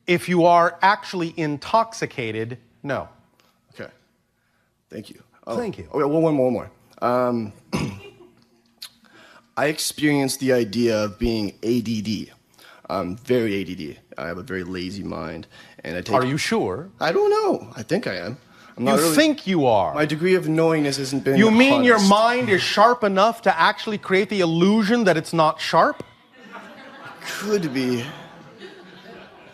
If you are actually intoxicated, no.
Okay. Thank you.
Thank you.
Okay, well, one more. I experienced the idea of being ADD. I'm very ADD. I have a very lazy mind, and I take.
Are you sure?
I don't know. I think I am. I'm not
You
really,
think you are.
My degree of knowingness hasn't been.
You mean your
honest.
mind is sharp enough to actually create the illusion that it's not sharp?
Could be.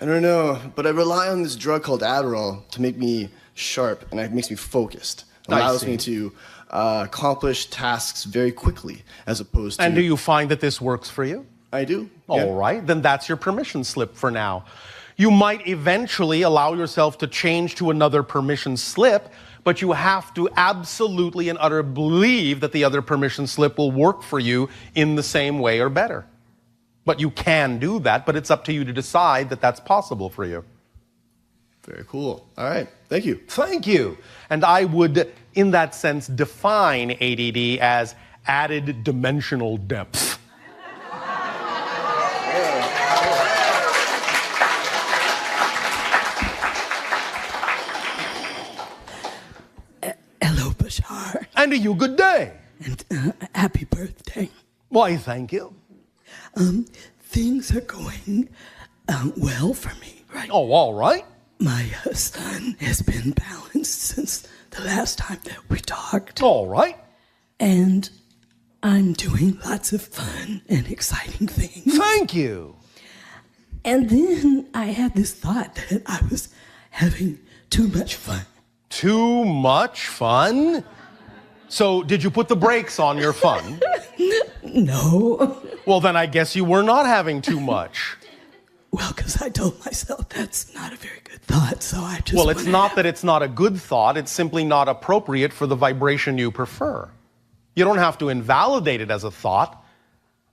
I don't know, but I rely on this drug called Adderall to make me sharp, and it makes me focused. It allows me to accomplish tasks very quickly, as opposed to...
And do you find that this works for you?
I do.
All right, then that's your permission slip for now. You might eventually allow yourself to change to another permission slip, but you have to absolutely and utterly believe that the other permission slip will work for you in the same way or better. But you can do that, but it's up to you to decide that that's possible for you.
Very cool. All right. Thank you.
Thank you. And I would, in that sense, define ADD as added dimensional depth.
Hello, Bashar.
And to you, good day.
And Happy birthday.
Why, thank you.
Things are going well for me, right?
Oh, all right.
My son has been balanced since the last time that we talked.
All right.
And I'm doing lots of fun and exciting things.
Thank you.
And then I had this thought that I was having too much fun.
Too much fun? So did you put the brakes on your fun?
No.
Well, then I guess you were not having too much.
Well, because I told myself that's not a very good thought, so I just...
Well, it's not that it's not a good thought, it's simply not appropriate for the vibration you prefer. You don't have to invalidate it as a thought.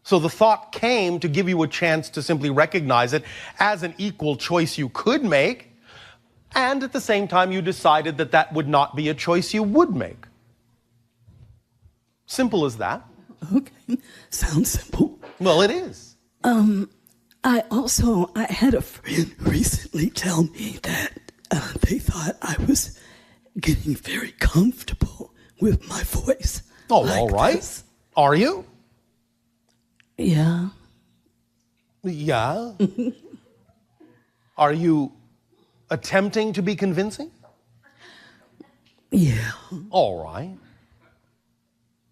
So the thought came to give you a chance to simply recognize it as an equal choice you could make, and at the same time you decided that that would not be a choice you would make. Simple as that.
Okay, sounds simple.
Well, it is.
I had a friend recently tell me that they thought I was getting very comfortable with my voice.
Oh,
like
all right.
this.
Are you?
Yeah.
Yeah. Are you attempting to be convincing?
Yeah.
All right.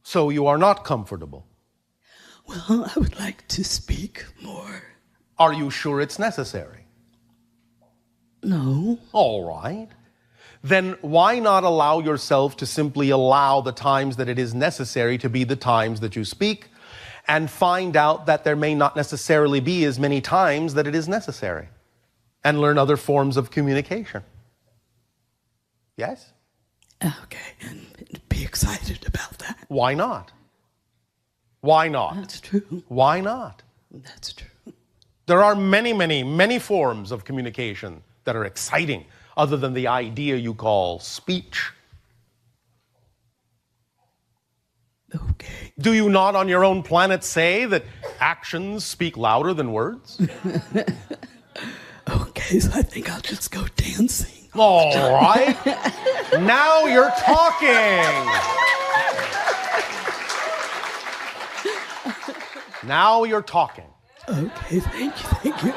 So you are not comfortable.
Well, I would like to speak more.
Are you sure it's necessary?
No.
All right. Then why not allow yourself to simply allow the times that it is necessary to be the times that you speak, and find out that there may not necessarily be as many times that it is necessary, and learn other forms of communication? Yes?
Okay, and be excited about that.
Why not? Why not?
That's true.
Why not?
That's true.
There are many, many, many forms of communication that are exciting other than the idea you call speech.
Okay.
Do you not on your own planet say that actions speak louder than words?
Okay, so I think I'll just go dancing.
All right. Now you're talking. Now you're talking.
Okay, thank you.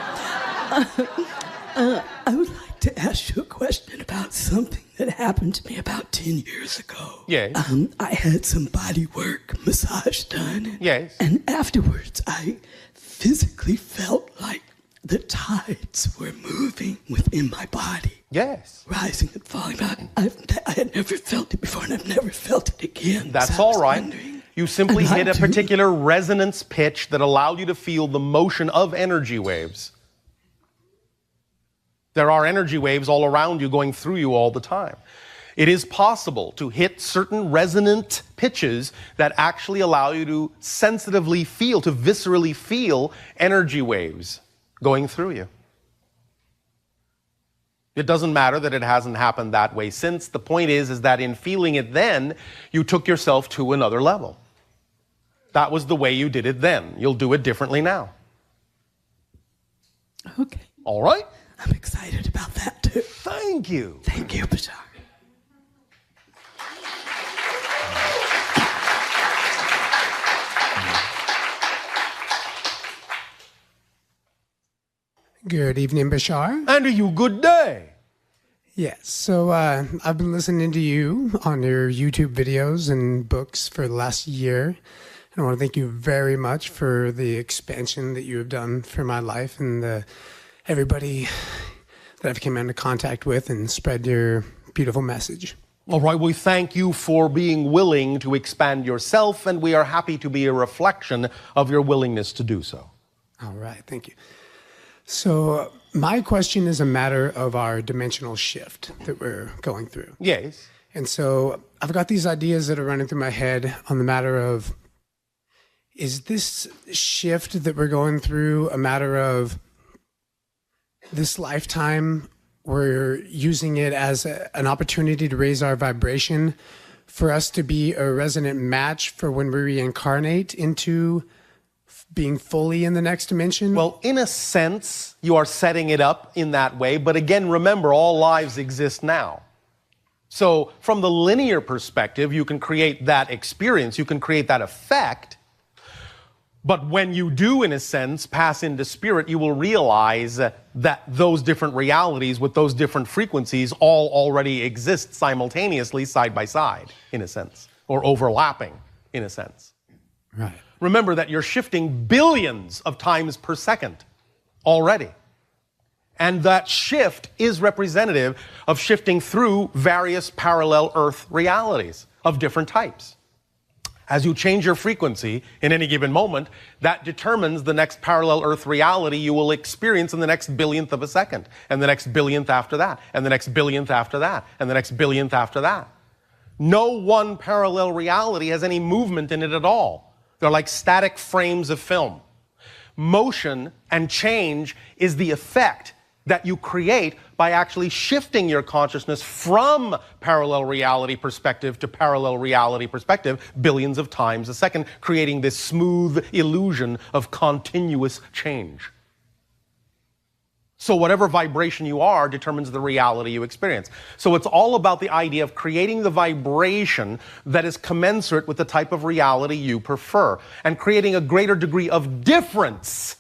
I would like to ask you a question about something that happened to me about 10 years ago.
Yes.
I had some body work massage done.
Yes.
And afterwards, I physically felt like the tides were moving within my body.
Yes.
Rising and falling. I had never felt it before, and I've never felt it again.
That's
So I was
all right.
wondering,
You simply
I'd like
hit a
to-
particular resonance pitch that allowed you to feel the motion of energy waves. There are energy waves all around you, going through you all the time. It is possible to hit certain resonant pitches that actually allow you to sensitively feel, to viscerally feel energy waves going through you. It doesn't matter that it hasn't happened that way since. The point is that in feeling it then, you took yourself to another level. That was the way you did it then. You'll do it differently now.
Okay.
All right?
I'm excited about that, too.
Thank you.
Thank you, Bashar.
Good evening, Bashar.
And to you, good day.
Yes, so I've been listening to you on your YouTube videos and books for the last year. And I want to thank you very much for the expansion that you have done for my life and everybody that I've come into contact with and spread your beautiful message.
All right, we thank you for being willing to expand yourself, and we are happy to be a reflection of your willingness to do so.
All right, thank you. So my question is a matter of our dimensional shift that we're going through.
Yes.
And so I've got these ideas that are running through my head on the matter of, is this shift that we're going through a matter of this lifetime, we're using it as an opportunity to raise our vibration for us to be a resonant match for when we reincarnate into being fully in the next dimension?
Well, in a sense, you are setting it up in that way. But again, remember, all lives exist now. So from the linear perspective, you can create that experience, you can create that effect. But when you do, in a sense, pass into spirit, you will realize that those different realities with those different frequencies all already exist simultaneously, side by side, in a sense, or overlapping, in a sense.
Right.
Remember that you're shifting billions of times per second already. And that shift is representative of shifting through various parallel Earth realities of different types. As you change your frequency in any given moment, that determines the next parallel Earth reality you will experience in the next billionth of a second, and the next billionth after that, and the next billionth after that, and the next billionth after that. No one parallel reality has any movement in it at all. They're like static frames of film. Motion and change is the effect that you create by actually shifting your consciousness from parallel reality perspective to parallel reality perspective billions of times a second, creating this smooth illusion of continuous change. So whatever vibration you are determines the reality you experience. So it's all about the idea of creating the vibration that is commensurate with the type of reality you prefer, and creating a greater degree of difference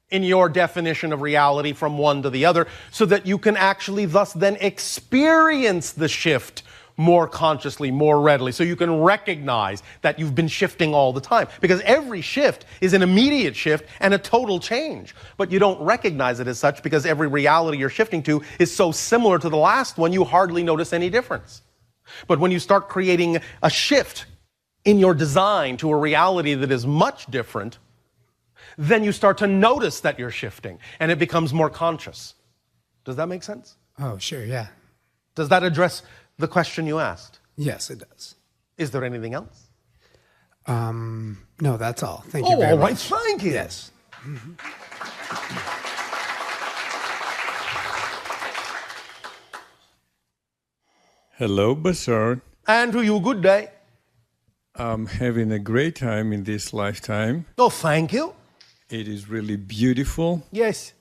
in your definition of reality from one to the other, so that you can actually thus then experience the shift more consciously, more readily, so you can recognize that you've been shifting all the time. Because every shift is an immediate shift and a total change. But you don't recognize it as such because every reality you're shifting to is so similar to the last one, you hardly notice any difference. But when you start creating a shift in your design to a reality that is much different, then you start to notice that you're shifting, and it becomes more conscious. Does that make sense?
Oh, sure, yeah.
Does that address the question you asked?
Yes, it does.
Is there anything else?
No, that's all. Thank you very
all right,
much.
thank you.
Yes.
Hello, Bashar.
And to you, good day.
I'm having a great time in this lifetime.
Oh, thank you.
It is really beautiful.
Yes.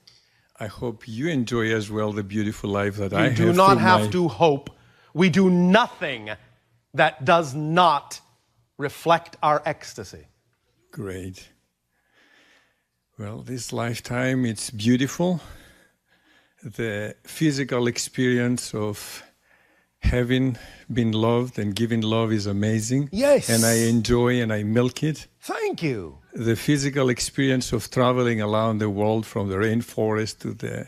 I hope you enjoy as well the beautiful life that I
We
have.
do not
through
have
my-
to hope. We do nothing that does not reflect our ecstasy.
Great. Well, this lifetime, it's beautiful. The physical experience of having been loved and giving love is amazing.
Yes.
And I enjoy and I milk it.
Thank you.
The physical experience of traveling around the world, from the rainforest to the,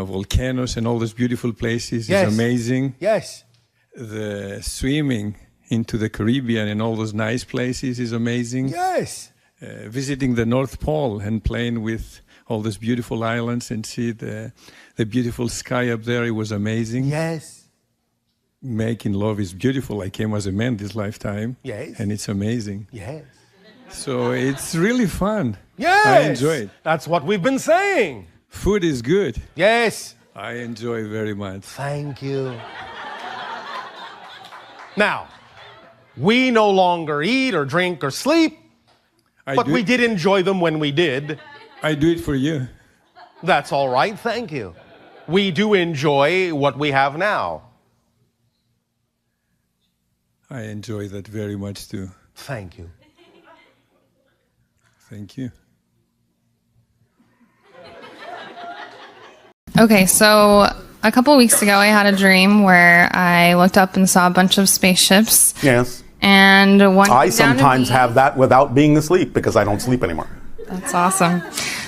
volcanoes and all those beautiful places,
Yes.
is amazing.
Yes.
The swimming into the Caribbean and all those nice places is amazing.
Yes.
Visiting the North Pole and playing with all those beautiful islands and see the beautiful sky up there, it was amazing.
Yes.
Making love is beautiful. I came as a man this lifetime.
Yes.
And it's amazing.
Yes.
So it's really fun.
Yes.
I enjoy it.
That's what we've been saying.
Food is good.
Yes.
I enjoy very much.
Thank you. Now, we no longer eat or drink or sleep, but we did enjoy them when we did.
I do it for you.
That's all right, thank you. We do enjoy what we have now.
I enjoy that very much too.
Thank you.
Thank you.
Okay, so a couple weeks ago, I had a dream where I looked up and saw a bunch of spaceships.
Yes.
And one
I
came down to
sometimes
me.
have that without being asleep because I don't sleep anymore.
That's awesome.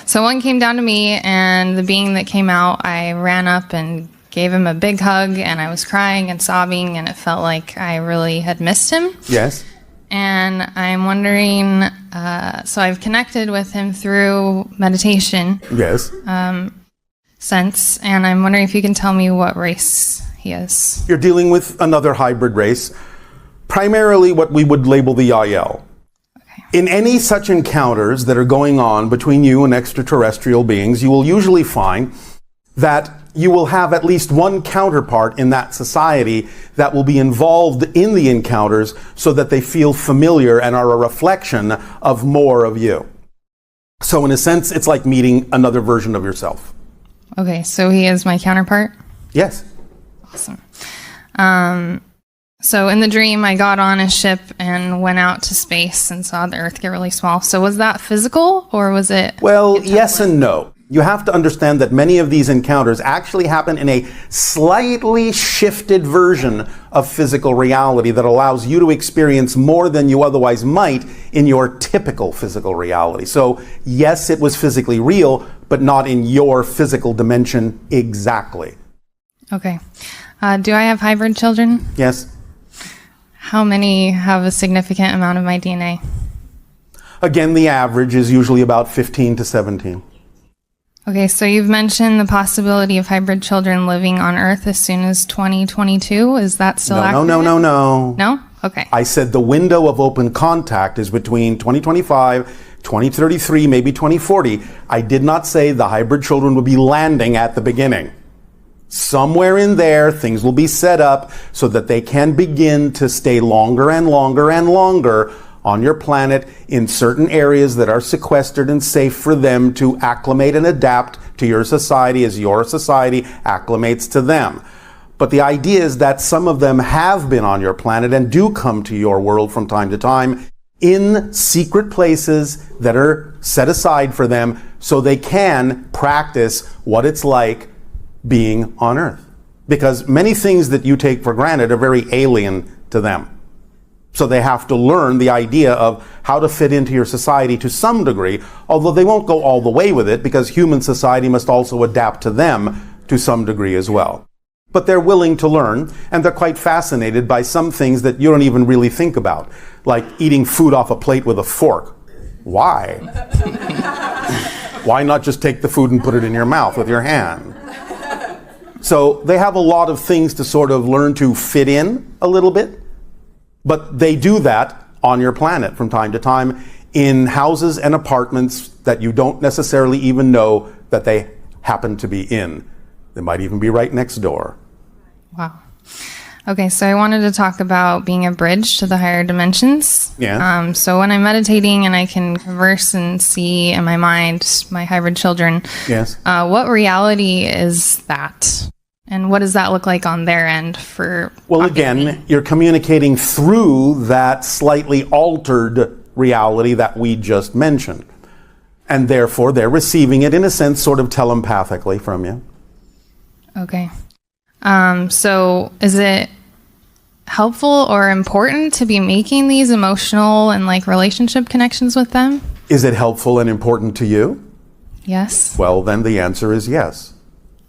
So one came down to me, and the being that came out, I ran up and gave him a big hug, and I was crying and sobbing, and it felt like I really had missed him.
Yes.
And I'm wondering, so I've connected with him through meditation.
Yes.
Since, and I'm wondering if you can tell me what race he is.
You're dealing with another hybrid race, primarily what we would label the Yael.
Okay.
In any such encounters that are going on between you and extraterrestrial beings, you will usually find that you will have at least one counterpart in that society that will be involved in the encounters so that they feel familiar and are a reflection of more of you. So in a sense, it's like meeting another version of yourself.
Okay, so he is my counterpart?
Yes.
Awesome. So in the dream, I got on a ship and went out to space and saw the Earth get really small. So was that physical or was it?
Well, yes and no. You have to understand that many of these encounters actually happen in a slightly shifted version of physical reality that allows you to experience more than you otherwise might in your typical physical reality. So yes, it was physically real, but not in your physical dimension exactly.
Okay. Do I have hybrid children?
Yes.
How many have a significant amount of my DNA?
Again, the average is usually about 15 to 17.
Okay, so you've mentioned the possibility of hybrid children living on Earth as soon as 2022. Is that still accurate?
No.
No? Okay.
I said the window of open contact is between 2025, 2033, maybe 2040. I did not say the hybrid children would be landing at the beginning. Somewhere in there, things will be set up so that they can begin to stay longer and longer and longer on your planet in certain areas that are sequestered and safe for them to acclimate and adapt to your society as your society acclimates to them. But the idea is that some of them have been on your planet and do come to your world from time to time in secret places that are set aside for them so they can practice what it's like being on Earth. Because many things that you take for granted are very alien to them. So they have to learn the idea of how to fit into your society to some degree, although they won't go all the way with it because human society must also adapt to them to some degree as well. But they're willing to learn, and they're quite fascinated by some things that you don't even really think about, like eating food off a plate with a fork. Why? Why not just take the food and put it in your mouth with your hand? So they have a lot of things to sort of learn to fit in a little bit, but they do that on your planet from time to time in houses and apartments that you don't necessarily even know that they happen to be in. They might even be right next door.
Wow. Okay, so I wanted to talk about being a bridge to the higher dimensions.
Yeah.
So when I'm meditating and I can converse and see in my mind my hybrid children,
Yes.
What reality is that? And what does that look like on their end for...
Well, again, you're communicating through that slightly altered reality that we just mentioned. And therefore, they're receiving it, in a sense, sort of telepathically from you.
Okay. So is it helpful or important to be making these emotional and like relationship connections with them?
Is it helpful and important to you?
Yes.
Well, then the answer is yes.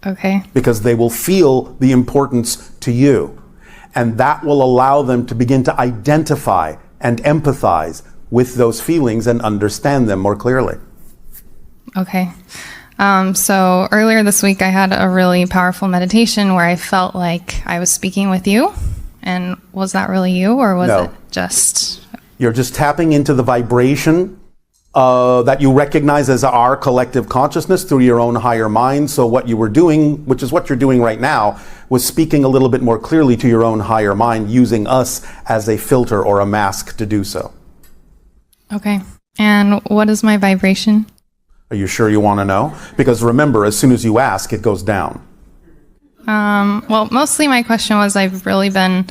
Okay.
Because they will feel the importance to you. And that will allow them to begin to identify and empathize with those feelings and understand them more clearly.
Okay. So earlier this week, I had a really powerful meditation where I felt like I was speaking with you. And was that really you, or was it just...
You're just tapping into the vibration that you recognize as our collective consciousness through your own higher mind. So what you were doing, which is what you're doing right now, was speaking a little bit more clearly to your own higher mind, using us as a filter or a mask to do so.
Okay. And what is my vibration?
Are you sure you want to know? Because remember, as soon as you ask, it goes down.
Well, mostly my question was, I've really been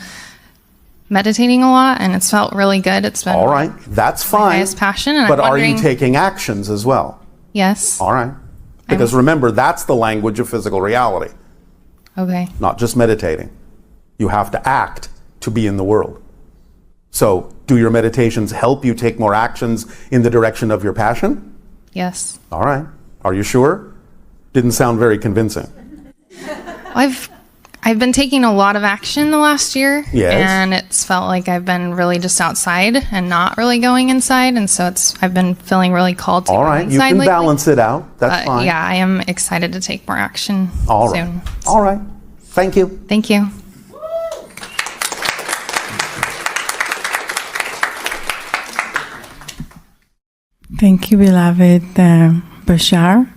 meditating a lot and it's felt really good. It's been
all right. That's fine.
My highest passion. And
but
I'm
are you taking actions as well?
Yes.
All right. Because remember, that's the language of physical reality.
Okay.
Not just meditating. You have to act to be in the world. So, do your meditations help you take more actions in the direction of your passion?
Yes.
All right. Are you sure? Didn't sound very convincing.
I've been taking a lot of action the last year.
Yes.
And it's felt like I've been really just outside and not really going inside. And so I've been feeling really called to go inside.
All right. You can balance it out. That's fine.
Yeah, I am excited to take more action soon.
All right. Thank you.
Thank you.
Thank you, beloved Bashar.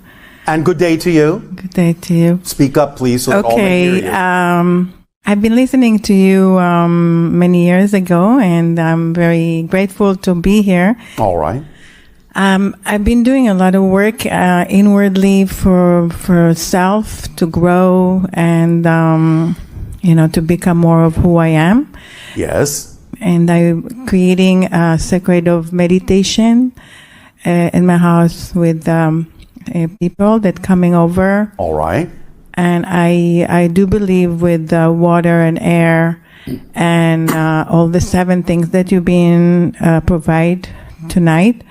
And good day to you.
Good day to you.
Speak up, please, so that all may hear you.
I've been listening to you many years ago, and I'm very grateful to be here.
All right.
I've been doing a lot of work inwardly for self to grow, and to become more of who I am.
Yes.
And I'm creating a sacred of meditation in my house with people that coming over.
All right.
And I do believe with water and air and all the 7 things that you've been provide tonight.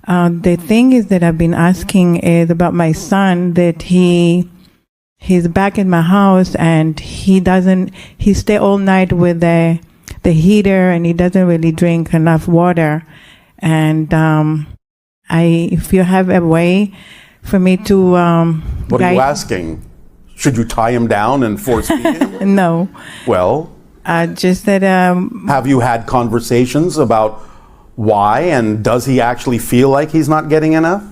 The thing is that I've been asking is about my son, that he's back in my house and he stay all night with the heater and he doesn't really drink enough water. And if you have a way for me to
what are you asking? Should you tie him down and force feed him?
No.
Well,
just that.
Have you had conversations about why, and does he actually feel like he's not getting enough?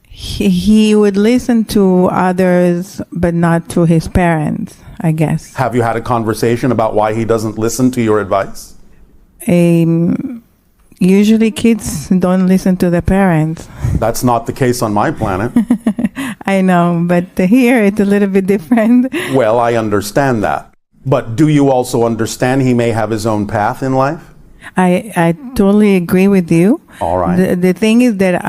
He would listen to others, but not to his parents, I guess.
Have you had a conversation about why he doesn't listen to your advice?
Usually kids don't listen to their parents.
That's not the case on my planet.
I know, but here it's a little bit different.
Well, I understand that. But do you also understand he may have his own path in life?
I totally agree with you.
All right.
The thing is that,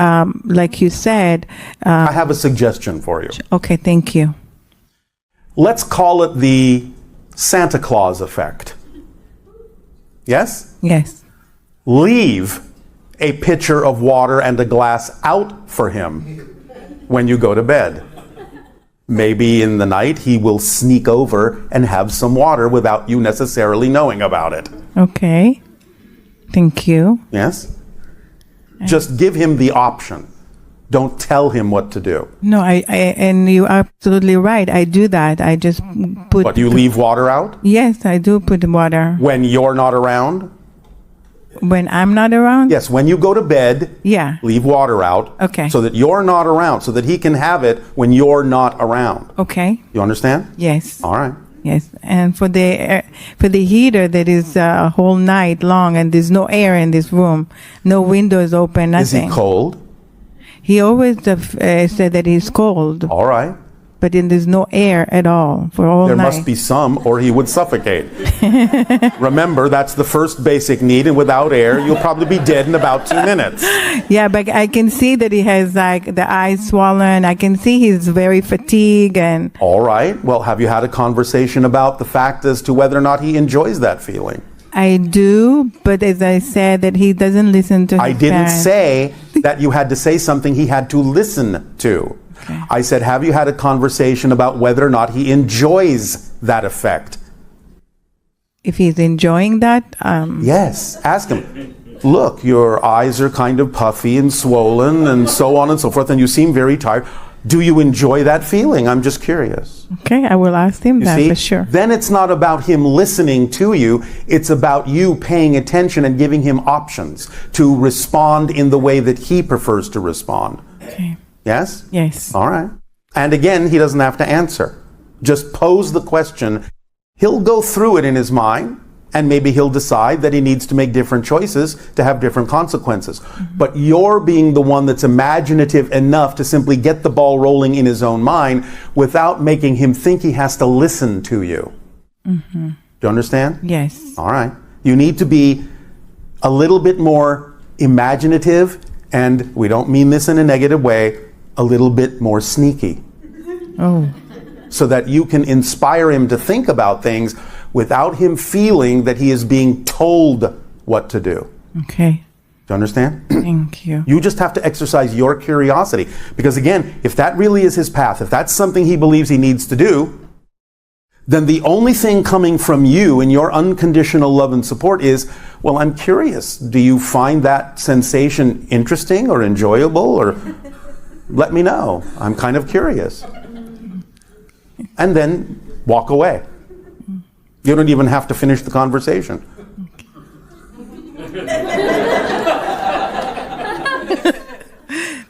like you said...
I have a suggestion for you.
Okay, thank you.
Let's call it the Santa Claus effect. Yes?
Yes.
Leave a pitcher of water and a glass out for him when you go to bed. Maybe in the night he will sneak over and have some water without you necessarily knowing about it.
Okay. Thank you.
Yes? Just give him the option. Don't tell him what to do.
No, and you're absolutely right. I do that. I just put...
But you leave water out?
Yes, I do put water.
When you're not around?
When I'm not around?
Yes, when you go to bed,
yeah,
leave water out.
Okay.
So that you're not around, so that he can have it when you're not around.
Okay.
You understand?
Yes.
All right.
Yes, and for the heater that is a whole night long, and there's no air in this room, no windows open, nothing.
Is he cold?
He always said that he's cold.
All right.
But then there's no air at all for all
there
night.
There must be some, or he would suffocate. Remember, that's the first basic need, and without air, you'll probably be dead in about 2 minutes.
Yeah, but I can see that he has like the eyes swollen. I can see he's very fatigued and...
All right. Well, have you had a conversation about the fact as to whether or not he enjoys that feeling?
I do, but as I said, that he doesn't listen to his
I didn't
parents.
say that you had to say something he had to listen to. Okay. I said, have you had a conversation about whether or not he enjoys that effect?
If he's enjoying that?
Yes. Ask him. Look, your eyes are kind of puffy and swollen and so on and so forth, and you seem very tired. Do you enjoy that feeling? I'm just curious.
Okay, I will ask him that for sure.
Then it's not about him listening to you. It's about you paying attention and giving him options to respond in the way that he prefers to respond.
Okay.
Yes?
Yes.
All right. And again, he doesn't have to answer. Just pose the question. He'll go through it in his mind, and maybe he'll decide that he needs to make different choices to have different consequences. Mm-hmm. But you're being the one that's imaginative enough to simply get the ball rolling in his own mind without making him think he has to listen to you. Mm-hmm. Do you understand?
Yes.
All right. You need to be a little bit more imaginative, and we don't mean this in a negative way, a little bit more sneaky.
Oh.
So that you can inspire him to think about things without him feeling that he is being told what to do.
Okay.
Do you understand?
Thank you.
You just have to exercise your curiosity. Because again, if that really is his path, if that's something he believes he needs to do, then the only thing coming from you in your unconditional love and support is, well, I'm curious. Do you find that sensation interesting or enjoyable? Or let me know. I'm kind of curious. And then walk away. You don't even have to finish the conversation.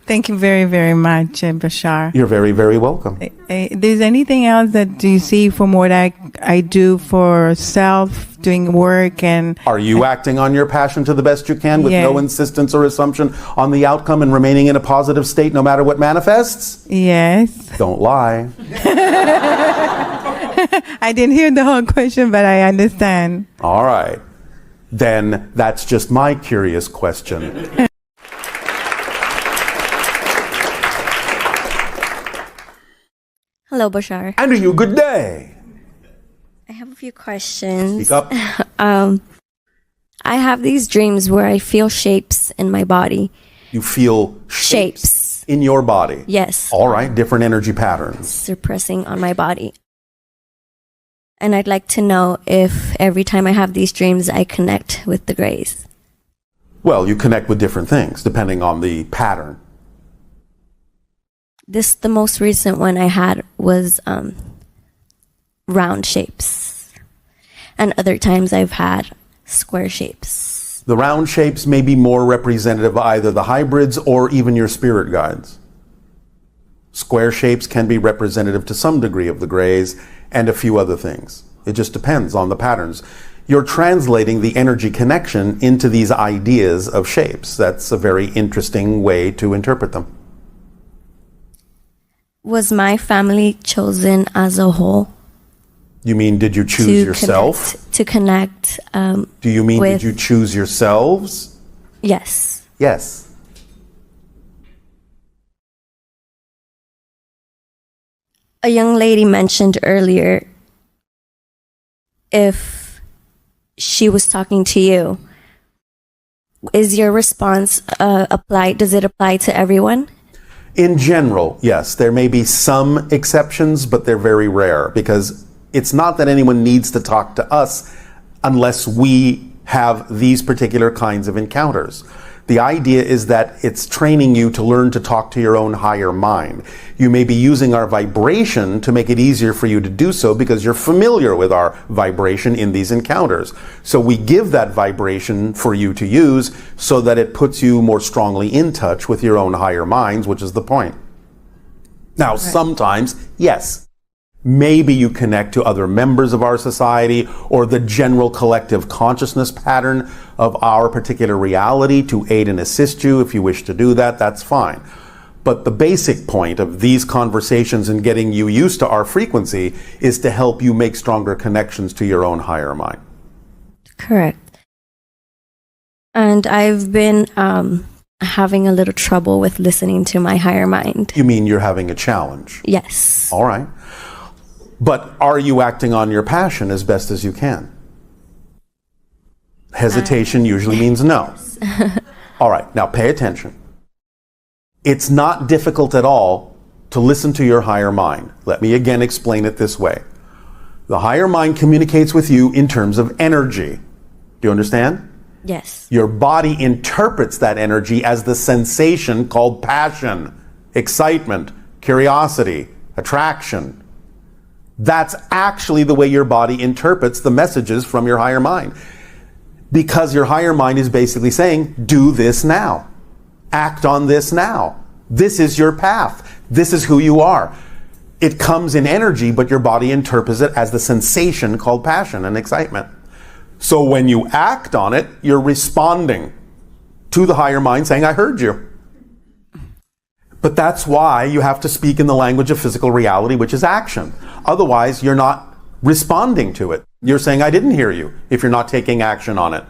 Thank you very, very much, Bashar.
You're very, very welcome.
There's anything else that you see from what I do for self, doing work and...
Are you acting on your passion to the best you can with no insistence or assumption on the outcome and remaining in a positive state no matter what manifests?
Yes.
Don't lie.
I didn't hear the whole question, but I understand.
All right. Then that's just my curious question.
Hello, Bashar.
And to you, good day.
I have a few questions.
Speak up.
I have these dreams where I feel shapes in my body.
You feel shapes in your body?
Yes.
All right, different energy patterns.
Suppressing on my body. And I'd like to know if every time I have these dreams, I connect with the grays.
Well, you connect with different things depending on the pattern.
The most recent one I had was round shapes. And other times I've had square shapes.
The round shapes may be more representative of either the hybrids or even your spirit guides. Square shapes can be representative to some degree of the grays and a few other things. It just depends on the patterns. You're translating the energy connection into these ideas of shapes. That's a very interesting way to interpret them.
Was my family chosen as a whole?
You mean, did you choose yourself?
To connect.
Do you mean, did you choose yourselves?
Yes.
Yes.
A young lady mentioned earlier if she was talking to you. Is your response applied? Does it apply to everyone?
In general, yes. There may be some exceptions, but they're very rare because it's not that anyone needs to talk to us unless we have these particular kinds of encounters. The idea is that it's training you to learn to talk to your own higher mind. You may be using our vibration to make it easier for you to do so because you're familiar with our vibration in these encounters. So we give that vibration for you to use so that it puts you more strongly in touch with your own higher minds, which is the point. Now, sometimes, yes, maybe you connect to other members of our society or the general collective consciousness pattern of our particular reality to aid and assist you. If you wish to do that, that's fine. But the basic point of these conversations and getting you used to our frequency is to help you make stronger connections to your own higher mind.
Correct. And I've been having a little trouble with listening to my higher mind.
You mean you're having a challenge?
Yes.
All right. But are you acting on your passion as best as you can? Hesitation usually means no. All right, now pay attention. It's not difficult at all to listen to your higher mind. Let me again explain it this way. The higher mind communicates with you in terms of energy. Do you understand?
Yes.
Your body interprets that energy as the sensation called passion, excitement, curiosity, attraction. That's actually the way your body interprets the messages from your higher mind. Because your higher mind is basically saying, do this now. Act on this now. This is your path. This is who you are. It comes in energy, but your body interprets it as the sensation called passion and excitement. So when you act on it, you're responding to the higher mind saying, I heard you. But that's why you have to speak in the language of physical reality, which is action. Otherwise, you're not responding to it. You're saying, I didn't hear you, if you're not taking action on it.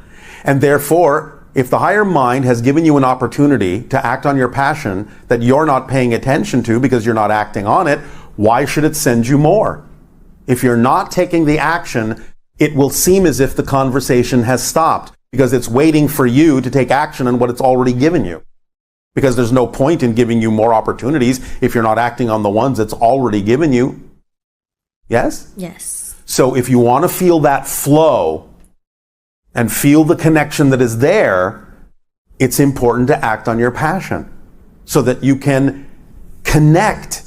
And therefore, if the higher mind has given you an opportunity to act on your passion that you're not paying attention to because you're not acting on it, why should it send you more? If you're not taking the action, it will seem as if the conversation has stopped because it's waiting for you to take action on what it's already given you. Because there's no point in giving you more opportunities if you're not acting on the ones it's already given you. Yes?
Yes.
So if you want to feel that flow and feel the connection that is there, it's important to act on your passion so that you can connect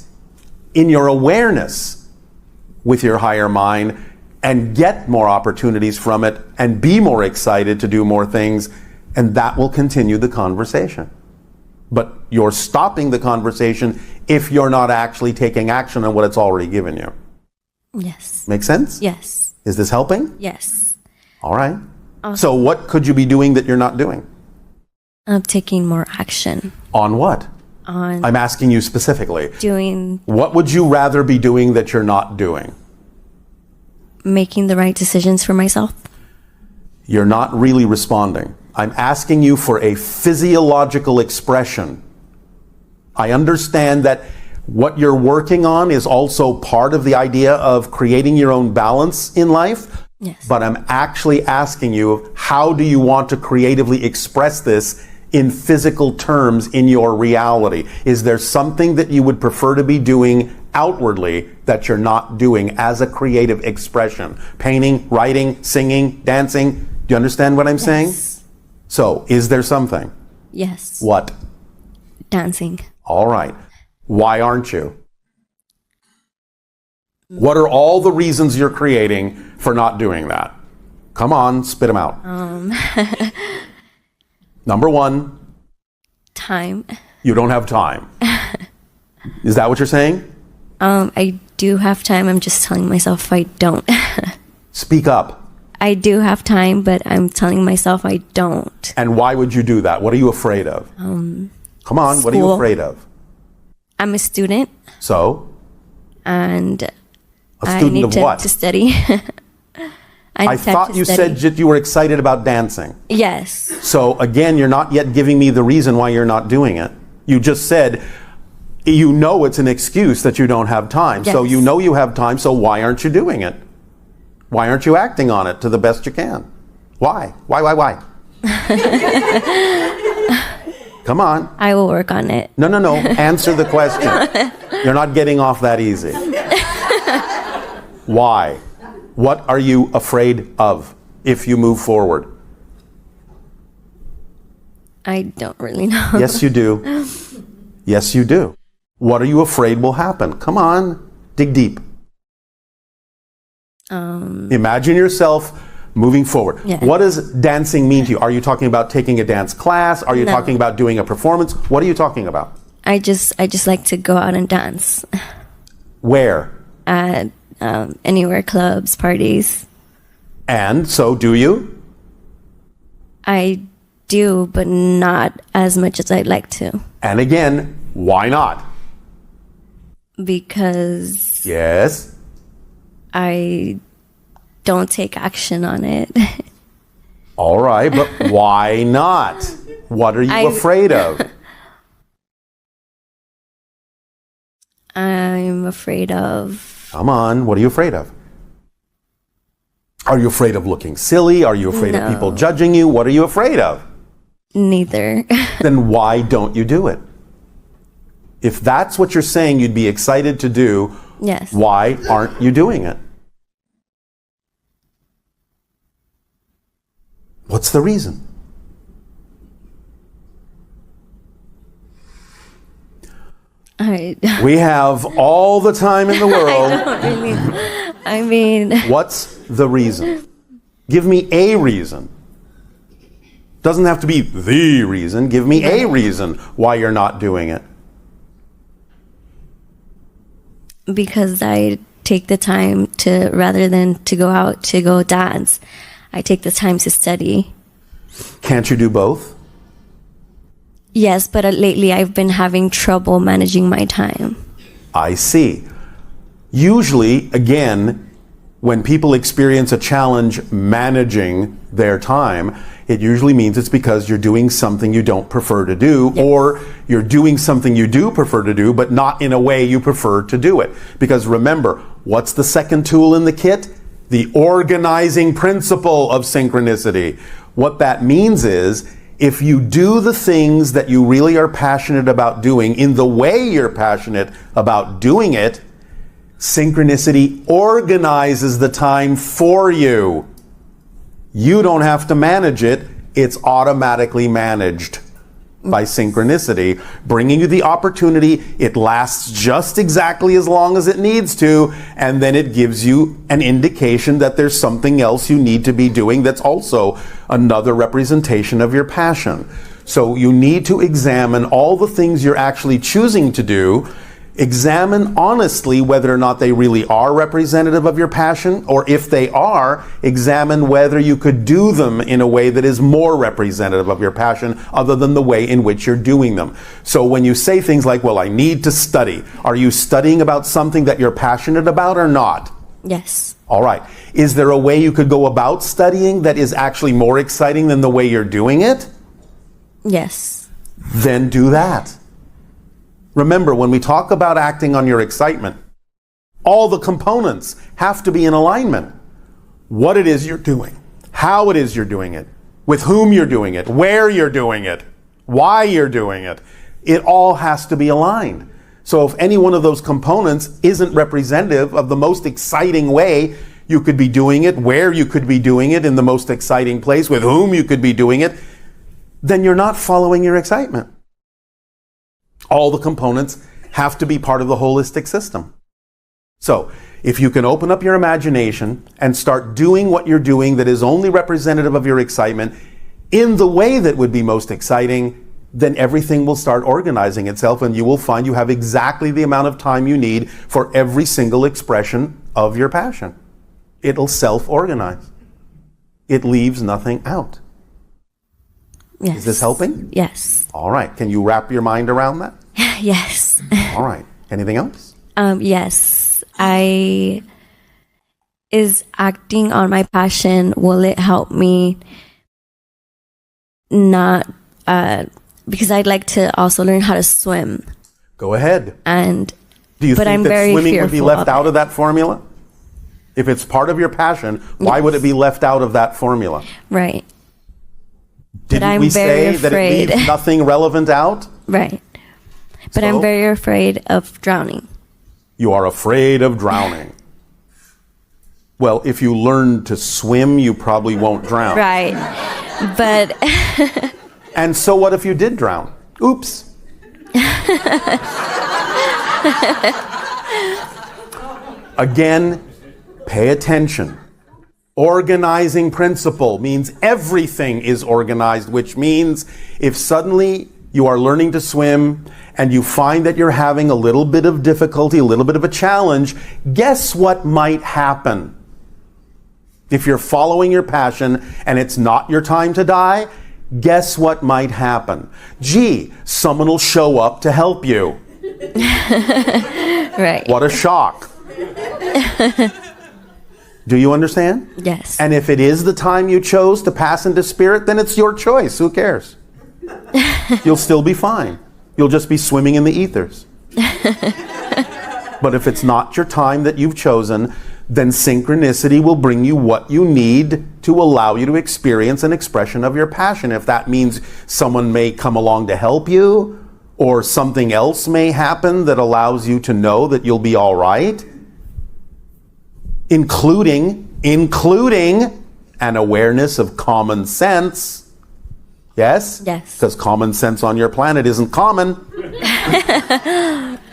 in your awareness with your higher mind and get more opportunities from it and be more excited to do more things, and that will continue the conversation. But you're stopping the conversation if you're not actually taking action on what it's already given you.
Yes.
Make sense?
Yes.
Is this helping?
Yes.
All right. So what could you be doing that you're not doing?
I'm taking more action.
On what?
On
I'm asking you specifically.
doing.
What would you rather be doing that you're not doing?
making the right decisions for myself.
You're not really responding. I'm asking you for a physiological expression. I understand that what you're working on is also part of the idea of creating your own balance in life.
Yes.
But I'm actually asking you, how do you want to creatively express this in physical terms in your reality? Is there something that you would prefer to be doing outwardly that you're not doing as a creative expression? Painting, writing, singing, dancing? Do you understand what I'm saying? So, is there something?
Yes.
What?
Dancing.
All right. Why aren't you? What are all the reasons you're creating for not doing that? Come on, spit them out. Number one.
Time.
You don't have time. Is that what you're saying?
I do have time. I'm just telling myself I don't.
Speak up.
I do have time, but I'm telling myself I don't.
And why would you do that? What are you afraid of? Come on, what are you
school.
afraid of?
I'm a student.
So?
And
A
I
student
need
of
to,
what?
to study.
I thought you said that you were excited about dancing.
Yes.
So again, you're not yet giving me the reason why you're not doing it. You just said, you know it's an excuse that you don't have time.
Yes.
So you know you have time, so why aren't you doing it? Why aren't you acting on it to the best you can? Why? Why? Come on.
I will work on it.
No. Answer the question. You're not getting off that easy. Why? What are you afraid of if you move forward?
I don't really know.
Yes, you do. Yes, you do. What are you afraid will happen? Come on, dig deep. Imagine yourself moving forward.
Yeah.
What does dancing mean to you? Are you talking about taking a dance class? Are you
No.
talking about doing a performance? What are you talking about?
I just like to go out and dance
Where?
at anywhere, clubs, parties.
And so do you?
I do, but not as much as I'd like to.
And again, why not?
Because
Yes.
I don't take action on it.
All right, but why not? What are you afraid of?
I'm afraid of...
Come on, what are you afraid of? Are you afraid of looking silly? Are you afraid of people judging you? What are you afraid of?
Neither.
Then why don't you do it? If that's what you're saying you'd be excited to do,
Yes.
why aren't you doing it? What's the reason? We have all the time in the world.
I mean...
What's the reason? Give me a reason. Doesn't have to be the reason. Give me a reason why you're not doing it.
Because I take the time to, rather than to go out to go dance, I take the time to study.
Can't you do both?
Yes, but lately I've been having trouble managing my time.
I see. Usually, again, when people experience a challenge managing their time, it usually means it's because you're doing something you don't prefer to do, or you're doing something you do prefer to do, but not in a way you prefer to do it. Because remember, what's the second tool in the kit? The organizing principle of synchronicity. What that means is, if you do the things that you really are passionate about doing in the way you're passionate about doing it, synchronicity organizes the time for you. You don't have to manage it. It's automatically managed by synchronicity, bringing you the opportunity. It lasts just exactly as long as it needs to, and then it gives you an indication that there's something else you need to be doing that's also another representation of your passion. So you need to examine all the things you're actually choosing to do. Examine honestly whether or not they really are representative of your passion, or if they are, examine whether you could do them in a way that is more representative of your passion other than the way in which you're doing them. So when you say things like, well, I need to study, are you studying about something that you're passionate about or not?
Yes.
All right. Is there a way you could go about studying that is actually more exciting than the way you're doing it?
Yes.
Then do that. Remember, when we talk about acting on your excitement, all the components have to be in alignment. What it is you're doing, how it is you're doing it, with whom you're doing it, where you're doing it, why you're doing it. It all has to be aligned. So if any one of those components isn't representative of the most exciting way you could be doing it, where you could be doing it in the most exciting place, with whom you could be doing it, then you're not following your excitement. All the components have to be part of the holistic system. So if you can open up your imagination and start doing what you're doing that is only representative of your excitement in the way that would be most exciting, then everything will start organizing itself, and you will find you have exactly the amount of time you need for every single expression of your passion. It'll self-organize. It leaves nothing out.
Yes.
Is this helping?
Yes.
All right. Can you wrap your mind around that?
Yes.
All right. Anything else?
Yes. Is acting on my passion, will it help me not, because I'd like to also learn how to swim.
Go ahead.
And
do you
but
think
I'm
that
very
swimming would be
fearful
left
of
out of that formula? If it's part of your passion, why would it be left out of that formula?
Right.
Didn't
I'm
we
very
say that it
afraid.
leaves nothing relevant out?
Right. But
So?
I'm very afraid of drowning.
You are afraid of drowning. Well, if you learn to swim, you probably won't drown.
Right. But
And so what if you did drown? Oops. Again, pay attention. Organizing principle means everything is organized, which means if suddenly you are learning to swim and you find that you're having a little bit of difficulty, a little bit of a challenge, guess what might happen? If you're following your passion and it's not your time to die, guess what might happen? Gee, someone will show up to help you.
Right.
What a shock. Do you understand?
Yes.
And if it is the time you chose to pass into spirit, then it's your choice. Who cares? You'll still be fine. You'll just be swimming in the ethers. But if it's not your time that you've chosen, then synchronicity will bring you what you need to allow you to experience an expression of your passion. If that means someone may come along to help you, or something else may happen that allows you to know that you'll be all right, including an awareness of common sense. Yes?
Yes.
Because common sense on your planet isn't common.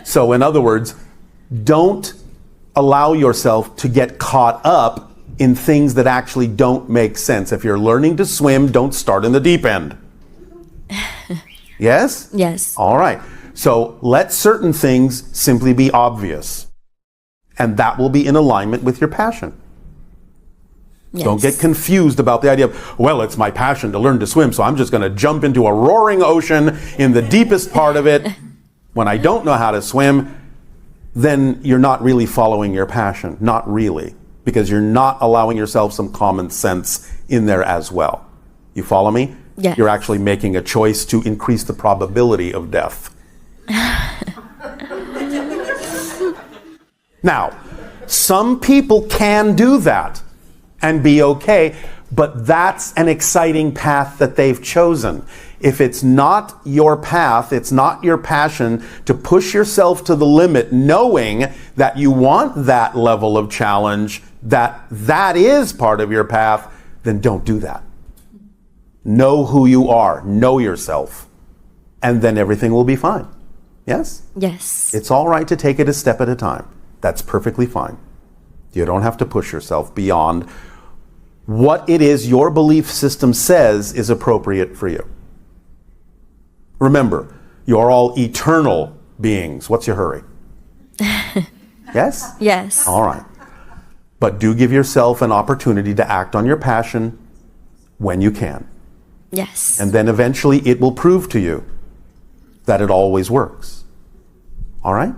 So in other words, don't allow yourself to get caught up in things that actually don't make sense. If you're learning to swim, don't start in the deep end. Yes?
Yes.
All right. So let certain things simply be obvious. And that will be in alignment with your passion.
Yes.
Don't get confused about the idea of, well, it's my passion to learn to swim, so I'm just going to jump into a roaring ocean in the deepest part of it. When I don't know how to swim, then you're not really following your passion. Not really. Because you're not allowing yourself some common sense in there as well. You follow me?
Yes.
You're actually making a choice to increase the probability of death. Now, some people can do that and be okay, but that's an exciting path that they've chosen. If it's not your path, it's not your passion to push yourself to the limit, knowing that you want that level of challenge, that is part of your path, then don't do that. Know who you are, know yourself, and then everything will be fine. Yes?
Yes.
It's all right to take it a step at a time. That's perfectly fine. You don't have to push yourself beyond what it is your belief system says is appropriate for you. Remember, you're all eternal beings. What's your hurry? Yes?
Yes.
All right. But do give yourself an opportunity to act on your passion when you can.
Yes.
And then eventually it will prove to you that it always works. All right?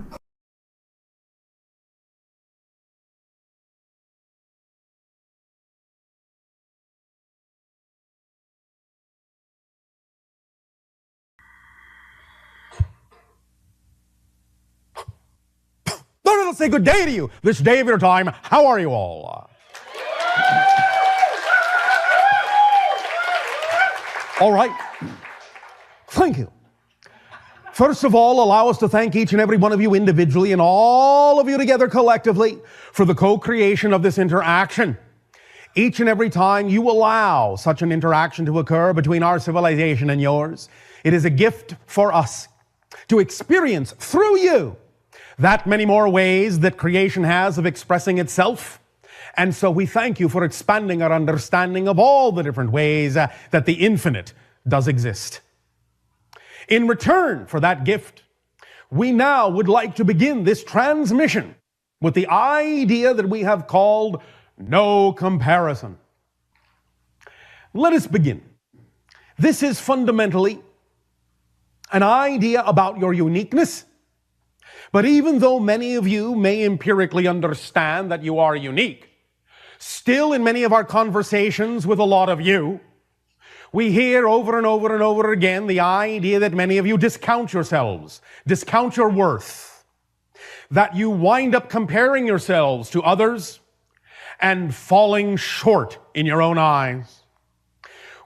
will say good day to you this day of your time. How are you all? All right. Thank you. First of all, allow us to thank each and every one of you individually and all of you together collectively for the co-creation of this interaction. Each and every time you allow such an interaction to occur between our civilization and yours, it is a gift for us to experience through you that many more ways that creation has of expressing itself. And so we thank you for expanding our understanding of all the different ways that the infinite does exist. In return for that gift, we now would like to begin this transmission with the idea that we have called no comparison. Let us begin. This is fundamentally an idea about your uniqueness. But even though many of you may empirically understand that you are unique, still in many of our conversations with a lot of you, we hear over and over and over again the idea that many of you discount yourselves, discount your worth, that you wind up comparing yourselves to others and falling short in your own eyes.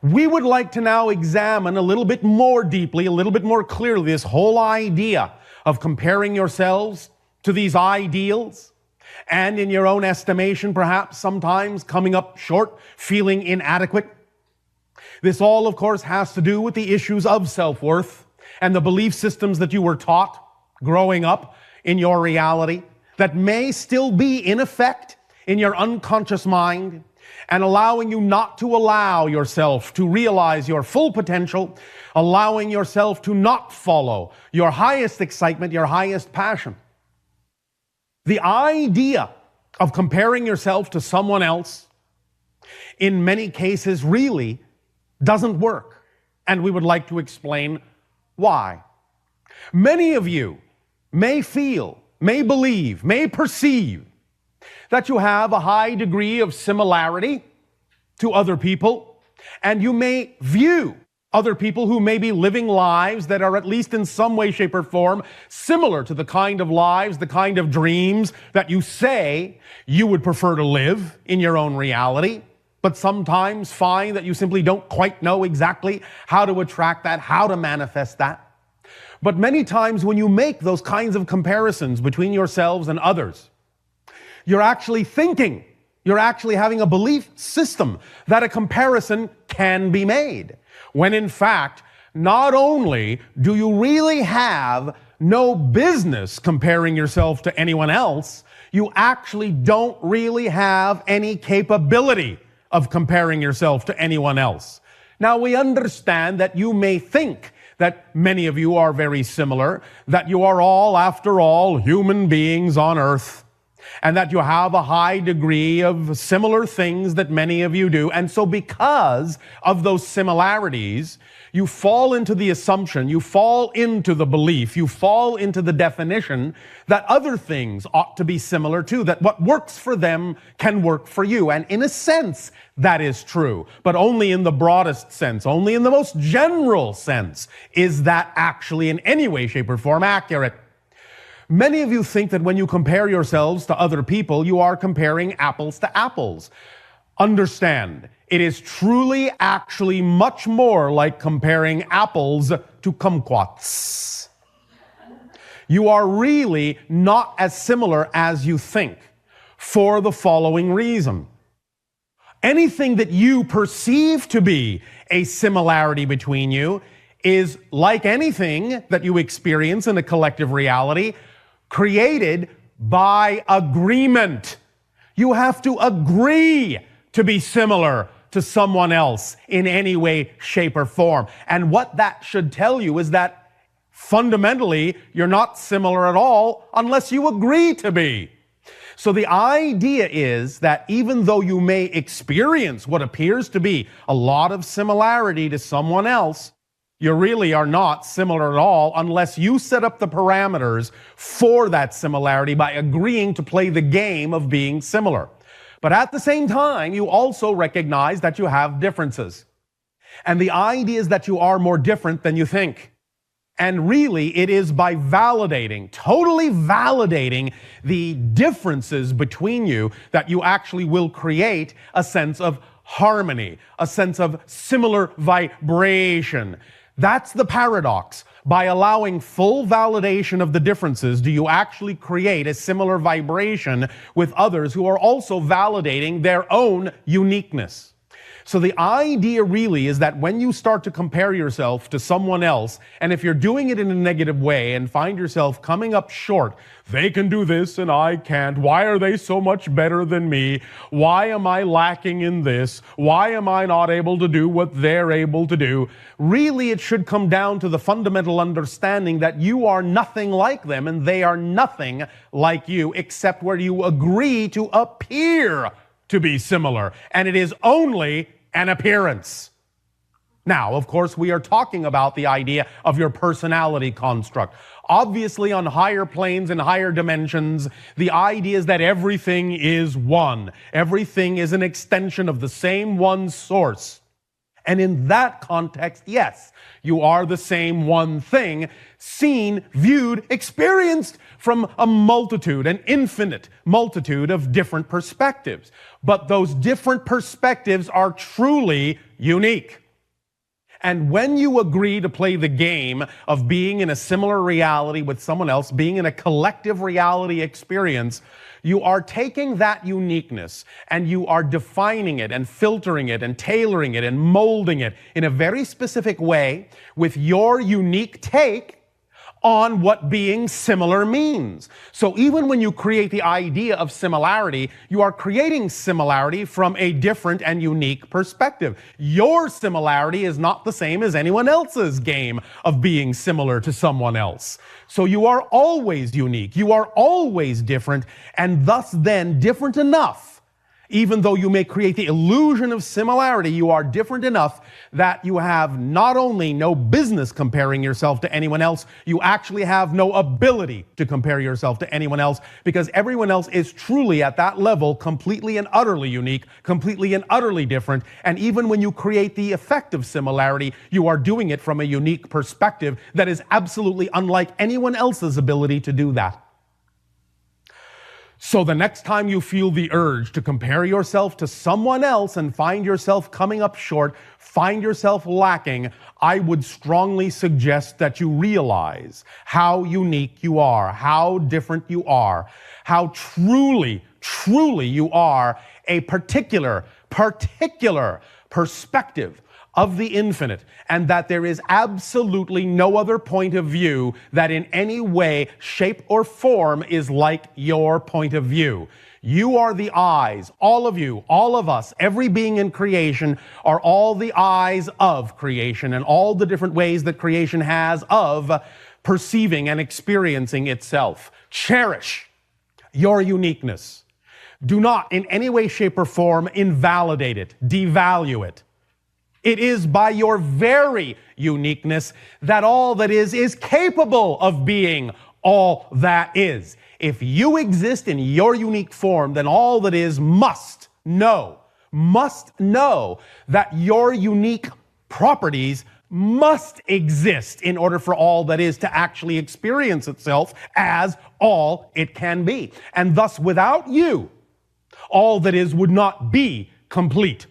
We would like to now examine a little bit more deeply, a little bit more clearly, this whole idea of comparing yourselves to these ideals, and in your own estimation, perhaps sometimes coming up short, feeling inadequate. This all, of course, has to do with the issues of self-worth and the belief systems that you were taught growing up in your reality that may still be in effect in your unconscious mind and allowing you not to allow yourself to realize your full potential, allowing yourself to not follow your highest excitement, your highest passion. The idea of comparing yourself to someone else in many cases really doesn't work, and we would like to explain why. Many of you may feel, may believe, may perceive that you have a high degree of similarity to other people, and you may view other people who may be living lives that are at least in some way, shape, or form similar to the kind of lives, the kind of dreams that you say you would prefer to live in your own reality, but sometimes find that you simply don't quite know exactly how to attract that, how to manifest that. But many times when you make those kinds of comparisons between yourselves and others, you're actually thinking, you're actually having a belief system that a comparison can be made. When in fact, not only do you really have no business comparing yourself to anyone else, you actually don't really have any capability of comparing yourself to anyone else. Now, we understand that you may think that many of you are very similar, that you are all, after all, human beings on earth, and that you have a high degree of similar things that many of you do. And so because of those similarities, you fall into the assumption, you fall into the belief, you fall into the definition that other things ought to be similar too, that what works for them can work for you. And in a sense, that is true, but only in the broadest sense, only in the most general sense is that actually in any way, shape, or form accurate. Many of you think that when you compare yourselves to other people, you are comparing apples to apples. Understand, it is truly actually much more like comparing apples to kumquats. You are really not as similar as you think for the following reason. Anything that you perceive to be a similarity between you is, like anything that you experience in a collective reality, created by agreement. You have to agree to be similar to someone else in any way, shape, or form. And what that should tell you is that fundamentally, you're not similar at all unless you agree to be. So the idea is that even though you may experience what appears to be a lot of similarity to someone else, you really are not similar at all unless you set up the parameters for that similarity by agreeing to play the game of being similar. But at the same time, you also recognize that you have differences. And the idea is that you are more different than you think. And really, it is by validating, totally validating the differences between you that you actually will create a sense of harmony, a sense of similar vibration. That's the paradox. By allowing full validation of the differences, do you actually create a similar vibration with others who are also validating their own uniqueness? So the idea really is that when you start to compare yourself to someone else, and if you're doing it in a negative way and find yourself coming up short, they can do this and I can't. Why are they so much better than me? Why am I lacking in this? Why am I not able to do what they're able to do? Really, it should come down to the fundamental understanding that you are nothing like them and they are nothing like you, except where you agree to appear to be similar. And it is only an appearance. Now, of course, we are talking about the idea of your personality construct. Obviously, on higher planes and higher dimensions, the idea is that everything is one. Everything is an extension of the same one source. And in that context, yes, you are the same one thing, seen, viewed, experienced from a multitude, an infinite multitude of different perspectives. But those different perspectives are truly unique. And when you agree to play the game of being in a similar reality with someone else, being in a collective reality experience, you are taking that uniqueness and you are defining it and filtering it and tailoring it and molding it in a very specific way with your unique take on what being similar means. So even when you create the idea of similarity, you are creating similarity from a different and unique perspective. Your similarity is not the same as anyone else's game of being similar to someone else. So you are always unique, you are always different, and thus then different enough. Even though you may create the illusion of similarity, you are different enough that you have not only no business comparing yourself to anyone else, you actually have no ability to compare yourself to anyone else, because everyone else is truly at that level completely and utterly unique, completely and utterly different. And even when you create the effect of similarity, you are doing it from a unique perspective that is absolutely unlike anyone else's ability to do that. So the next time you feel the urge to compare yourself to someone else and find yourself coming up short, find yourself lacking, I would strongly suggest that you realize how unique you are, how different you are, how truly, truly you are a particular perspective of the infinite, and that there is absolutely no other point of view that in any way, shape, or form is like your point of view. You are the eyes, all of you, all of us, every being in creation are all the eyes of creation and all the different ways that creation has of perceiving and experiencing itself. Cherish your uniqueness. Do not in any way, shape, or form invalidate it, devalue it. It is by your very uniqueness that all that is capable of being all that is. If you exist in your unique form, then all that is must know that your unique properties must exist in order for all that is to actually experience itself as all it can be. And thus, without you, all that is would not be complete.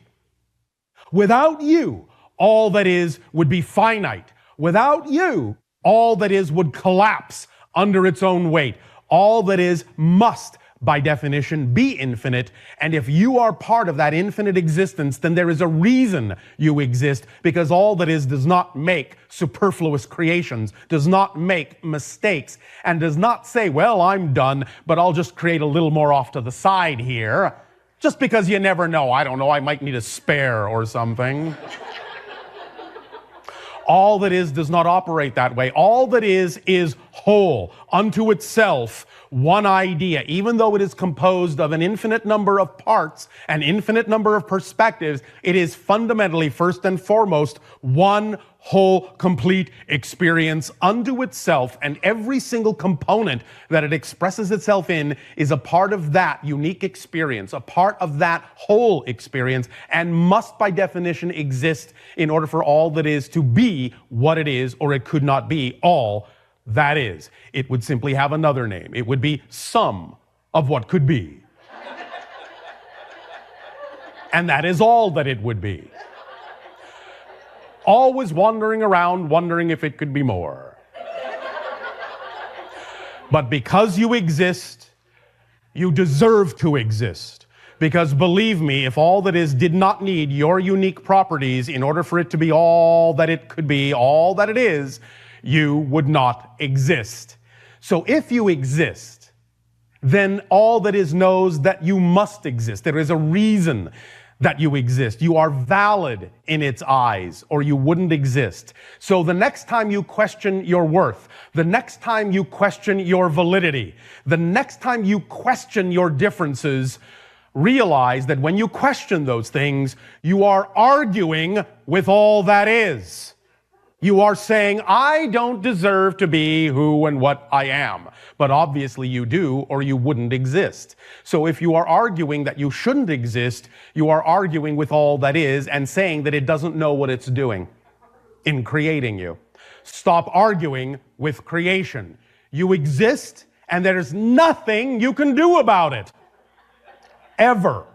Without you, all that is would be finite. Without you, all that is would collapse under its own weight. All that is must, by definition, be infinite. And if you are part of that infinite existence, then there is a reason you exist, because all that is does not make superfluous creations, does not make mistakes, and does not say, well, I'm done, but I'll just create a little more off to the side here. Just because you never know. I don't know, I might need a spare or something. All that is does not operate that way. All that is
whole, unto itself, one idea, even though it is composed of an infinite number of parts, an infinite number of perspectives, it is fundamentally, first and foremost, one whole, complete experience unto itself, and every single component that it expresses itself in is a part of that unique experience, a part of that whole experience, and must by definition exist in order for all that is to be what it is, or it could not be all that is. It would simply have another name. It would be some of what could be. And that is all that it would be. Always wandering around, wondering if it could be more. But because you exist, you deserve to exist. Because believe me, if all that is did not need your unique properties in order for it to be all that it could be, all that it is, you would not exist. So if you exist, then all that is knows that you must exist. There is a reason that you exist. You are valid in its eyes, or you wouldn't exist. So the next time you question your worth, the next time you question your validity, the next time you question your differences, realize that when you question those things, you are arguing with all that is. You are saying, I don't deserve to be who and what I am. But obviously you do, or you wouldn't exist. So if you are arguing that you shouldn't exist, you are arguing with all that is and saying that it doesn't know what it's doing in creating you. Stop arguing with creation. You exist, and there's nothing you can do about it. Ever.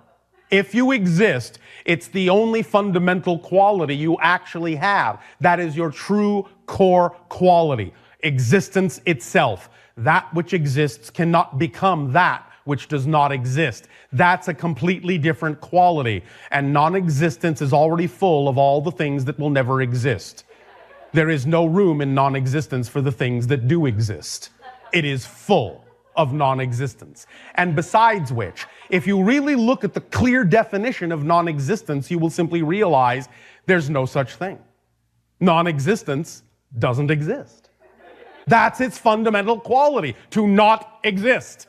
If you exist, it's the only fundamental quality you actually have. That is your true core quality. Existence itself. That which exists cannot become that which does not exist. That's a completely different quality. And non-existence is already full of all the things that will never exist. There is no room in non-existence for the things that do exist. It is full of non-existence. And besides which, if you really look at the clear definition of non-existence, you will simply realize there's no such thing. Non-existence doesn't exist. That's its fundamental quality, to not exist.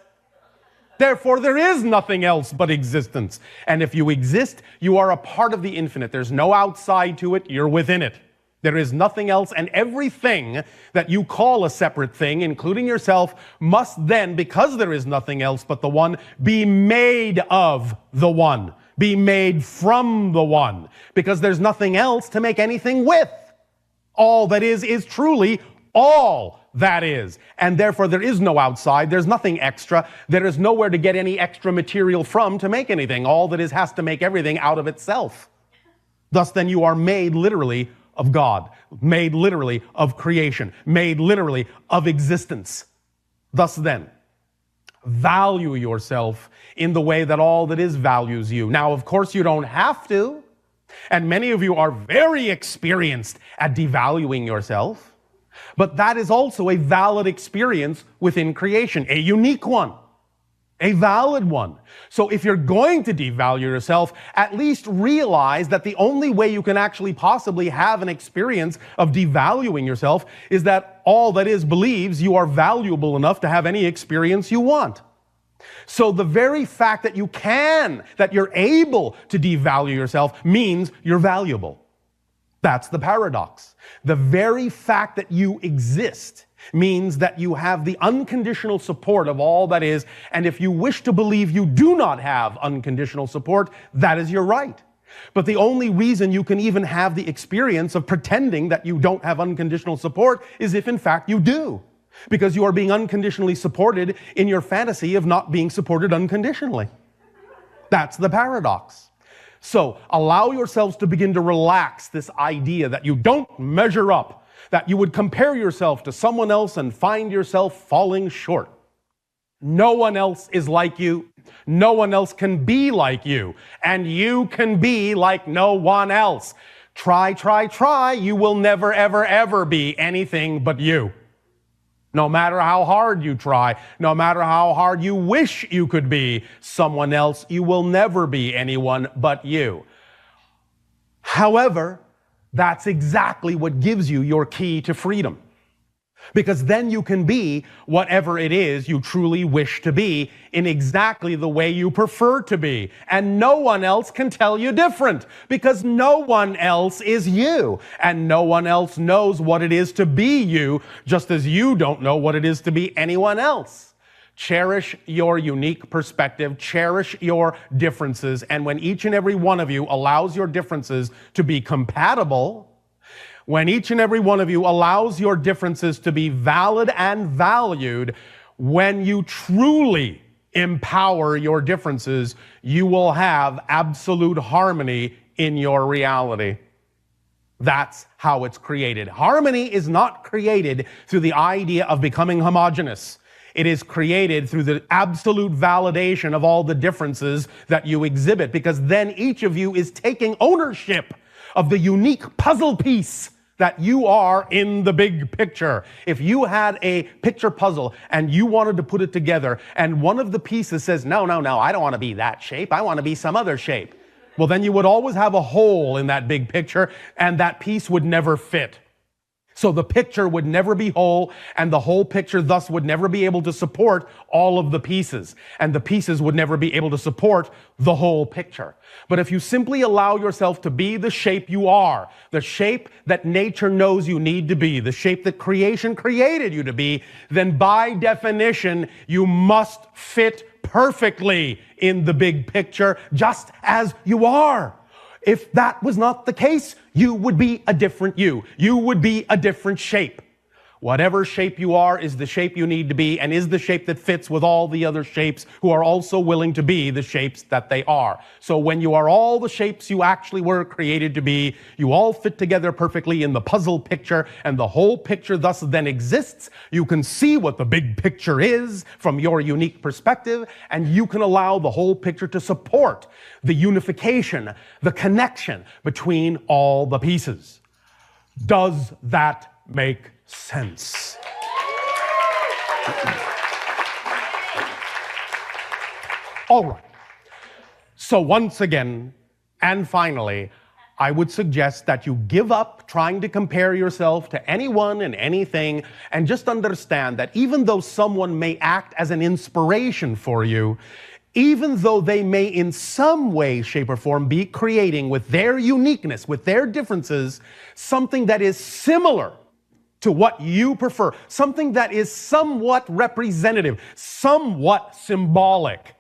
Therefore, there is nothing else but existence. And if you exist, you are a part of the infinite. There's no outside to it, you're within it. There is nothing else, and everything that you call a separate thing, including yourself, must then, because there is nothing else but the one, be made of the one, be made from the one, because there's nothing else to make anything with. All that is truly all that is. And therefore there is no outside, there's nothing extra, there is nowhere to get any extra material from to make anything. All that is has to make everything out of itself. Thus then you are made literally of God, made literally of creation, made literally of existence. Thus then, value yourself in the way that all that is values you. Now, of course, you don't have to, and many of you are very experienced at devaluing yourself, but that is also a valid experience within creation, a unique one. A valid one. So if you're going to devalue yourself, at least realize that the only way you can actually possibly have an experience of devaluing yourself is that all that is believes you are valuable enough to have any experience you want. So the very fact that that you're able to devalue yourself means you're valuable. That's the paradox. The very fact that you exist means that you have the unconditional support of all that is, and if you wish to believe you do not have unconditional support, that is your right. But the only reason you can even have the experience of pretending that you don't have unconditional support is if in fact you do. Because you are being unconditionally supported in your fantasy of not being supported unconditionally. That's the paradox. So allow yourselves to begin to relax this idea that you don't measure up, that you would compare yourself to someone else and find yourself falling short. No one else is like you. No one else can be like you. And you can be like no one else. Try. You will never, ever, ever be anything but you. No matter how hard you try, no matter how hard you wish you could be someone else, you will never be anyone but you. However, that's exactly what gives you your key to freedom.
Because then you can be whatever it is you truly wish to be in exactly the way you prefer to be. And no one else can tell you different, because no one else is you. And no one else knows what it is to be you, just as you don't know what it is to be anyone else. Cherish your unique perspective, cherish your differences, and when each and every one of you allows your differences to be compatible, when each and every one of you allows your differences to be valid and valued, when you truly empower your differences, you will have absolute harmony in your reality. That's how it's created. Harmony is not created through the idea of becoming homogeneous. It is created through the absolute validation of all the differences that you exhibit, because then each of you is taking ownership of the unique puzzle piece that you are in the big picture. If you had a picture puzzle and you wanted to put it together and one of the pieces says, no, I don't want to be that shape, I want to be some other shape. Well, then you would always have a hole in that big picture and that piece would never fit. So the picture would never be whole, and the whole picture thus would never be able to support all of the pieces, and the pieces would never be able to support the whole picture. But if you simply allow yourself to be the shape you are, the shape that nature knows you need to be, the shape that creation created you to be, then by definition, you must fit perfectly in the big picture, just as you are. If that was not the case, you would be a different you. You would be a different shape. Whatever shape you are is the shape you need to be, and is the shape that fits with all the other shapes who are also willing to be the shapes that they are. So when you are all the shapes you actually were created to be, you all fit together perfectly in the puzzle picture, and the whole picture thus then exists. You can see what the big picture is from your unique perspective, and you can allow the whole picture to support the unification, the connection between all the pieces. Does that make sense? All right. So once again, and finally, I would suggest that you give up trying to compare yourself to anyone and anything, and just understand that even though someone may act as an inspiration for you, even though they may in some way, shape, or form be creating with their uniqueness, with their differences, something that is similar to what you prefer, something that is somewhat representative, somewhat symbolic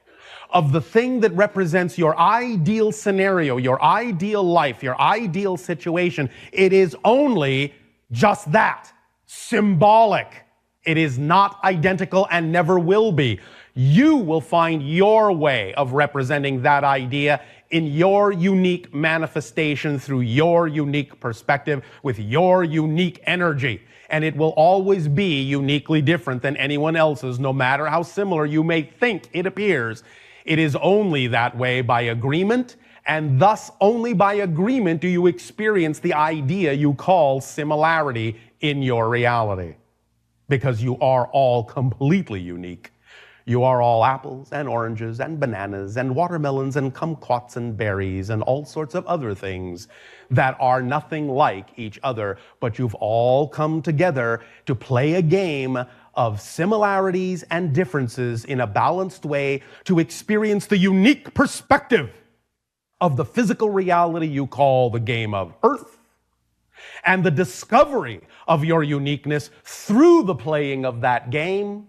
of the thing that represents your ideal scenario, your ideal life, your ideal situation, it is only just that, symbolic. It is not identical and never will be. You will find your way of representing that idea in your unique manifestation through your unique perspective with your unique energy. And it will always be uniquely different than anyone else's, no matter how similar you may think it appears. It is only that way by agreement, and thus only by agreement do you experience the idea you call similarity in your reality. Because you are all completely unique. You are all apples and oranges and bananas and watermelons and kumquats and berries and all sorts of other things that are nothing like each other, but you've all come together to play a game of similarities and differences in a balanced way to experience the unique perspective of the physical reality you call the game of Earth, and the discovery of your uniqueness through the playing of that game,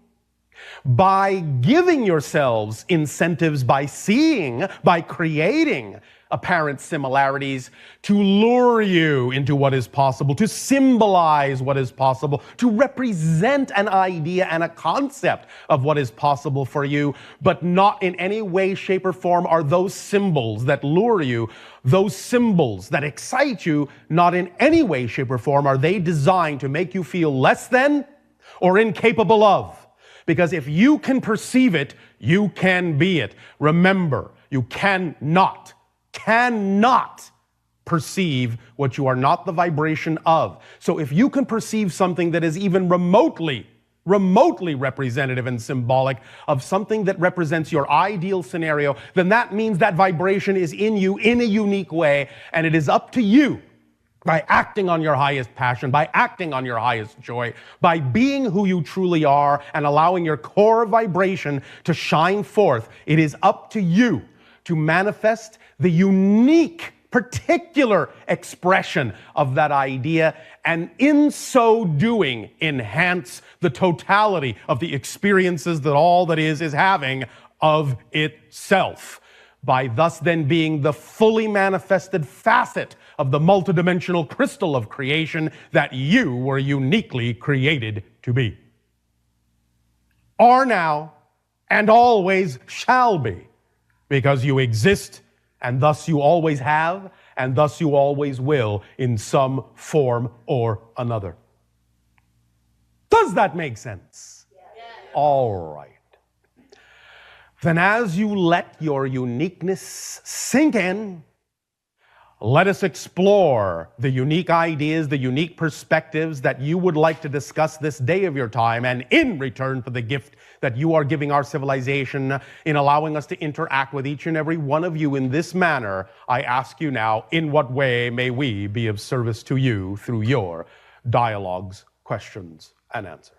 by giving yourselves incentives, by seeing, by creating apparent similarities to lure you into what is possible, to symbolize what is possible, to represent an idea and a concept of what is possible for you, but not in any way, shape, or form are those symbols that lure you, those symbols that excite you, not in any way, shape, or form are they designed to make you feel less than or incapable of. Because if you can perceive it, you can be it. Remember, you cannot perceive what you are not the vibration of. So if you can perceive something that is even remotely representative and symbolic of something that represents your ideal scenario, then that means that vibration is in you in a unique way, and it is up to you by acting on your highest passion, by acting on your highest joy, by being who you truly are and allowing your core vibration to shine forth, it is up to you to manifest the unique, particular expression of that idea, and in so doing, enhance the totality of the experiences that all that is having of itself, by thus then being the fully manifested facet of the multidimensional crystal of creation that you were uniquely created to be. Are now and always shall be, because you exist, and thus you always have, and thus you always will in some form or another. Does that make sense? Yes. All right. Then as you let your uniqueness sink in, let us explore the unique ideas, the unique perspectives that you would like to discuss this day of your time, and in return for the gift that you are giving our civilization in allowing us to interact with each and every one of you in this manner, I ask you now, in what way may we be of service to you through your dialogues, questions, and answers?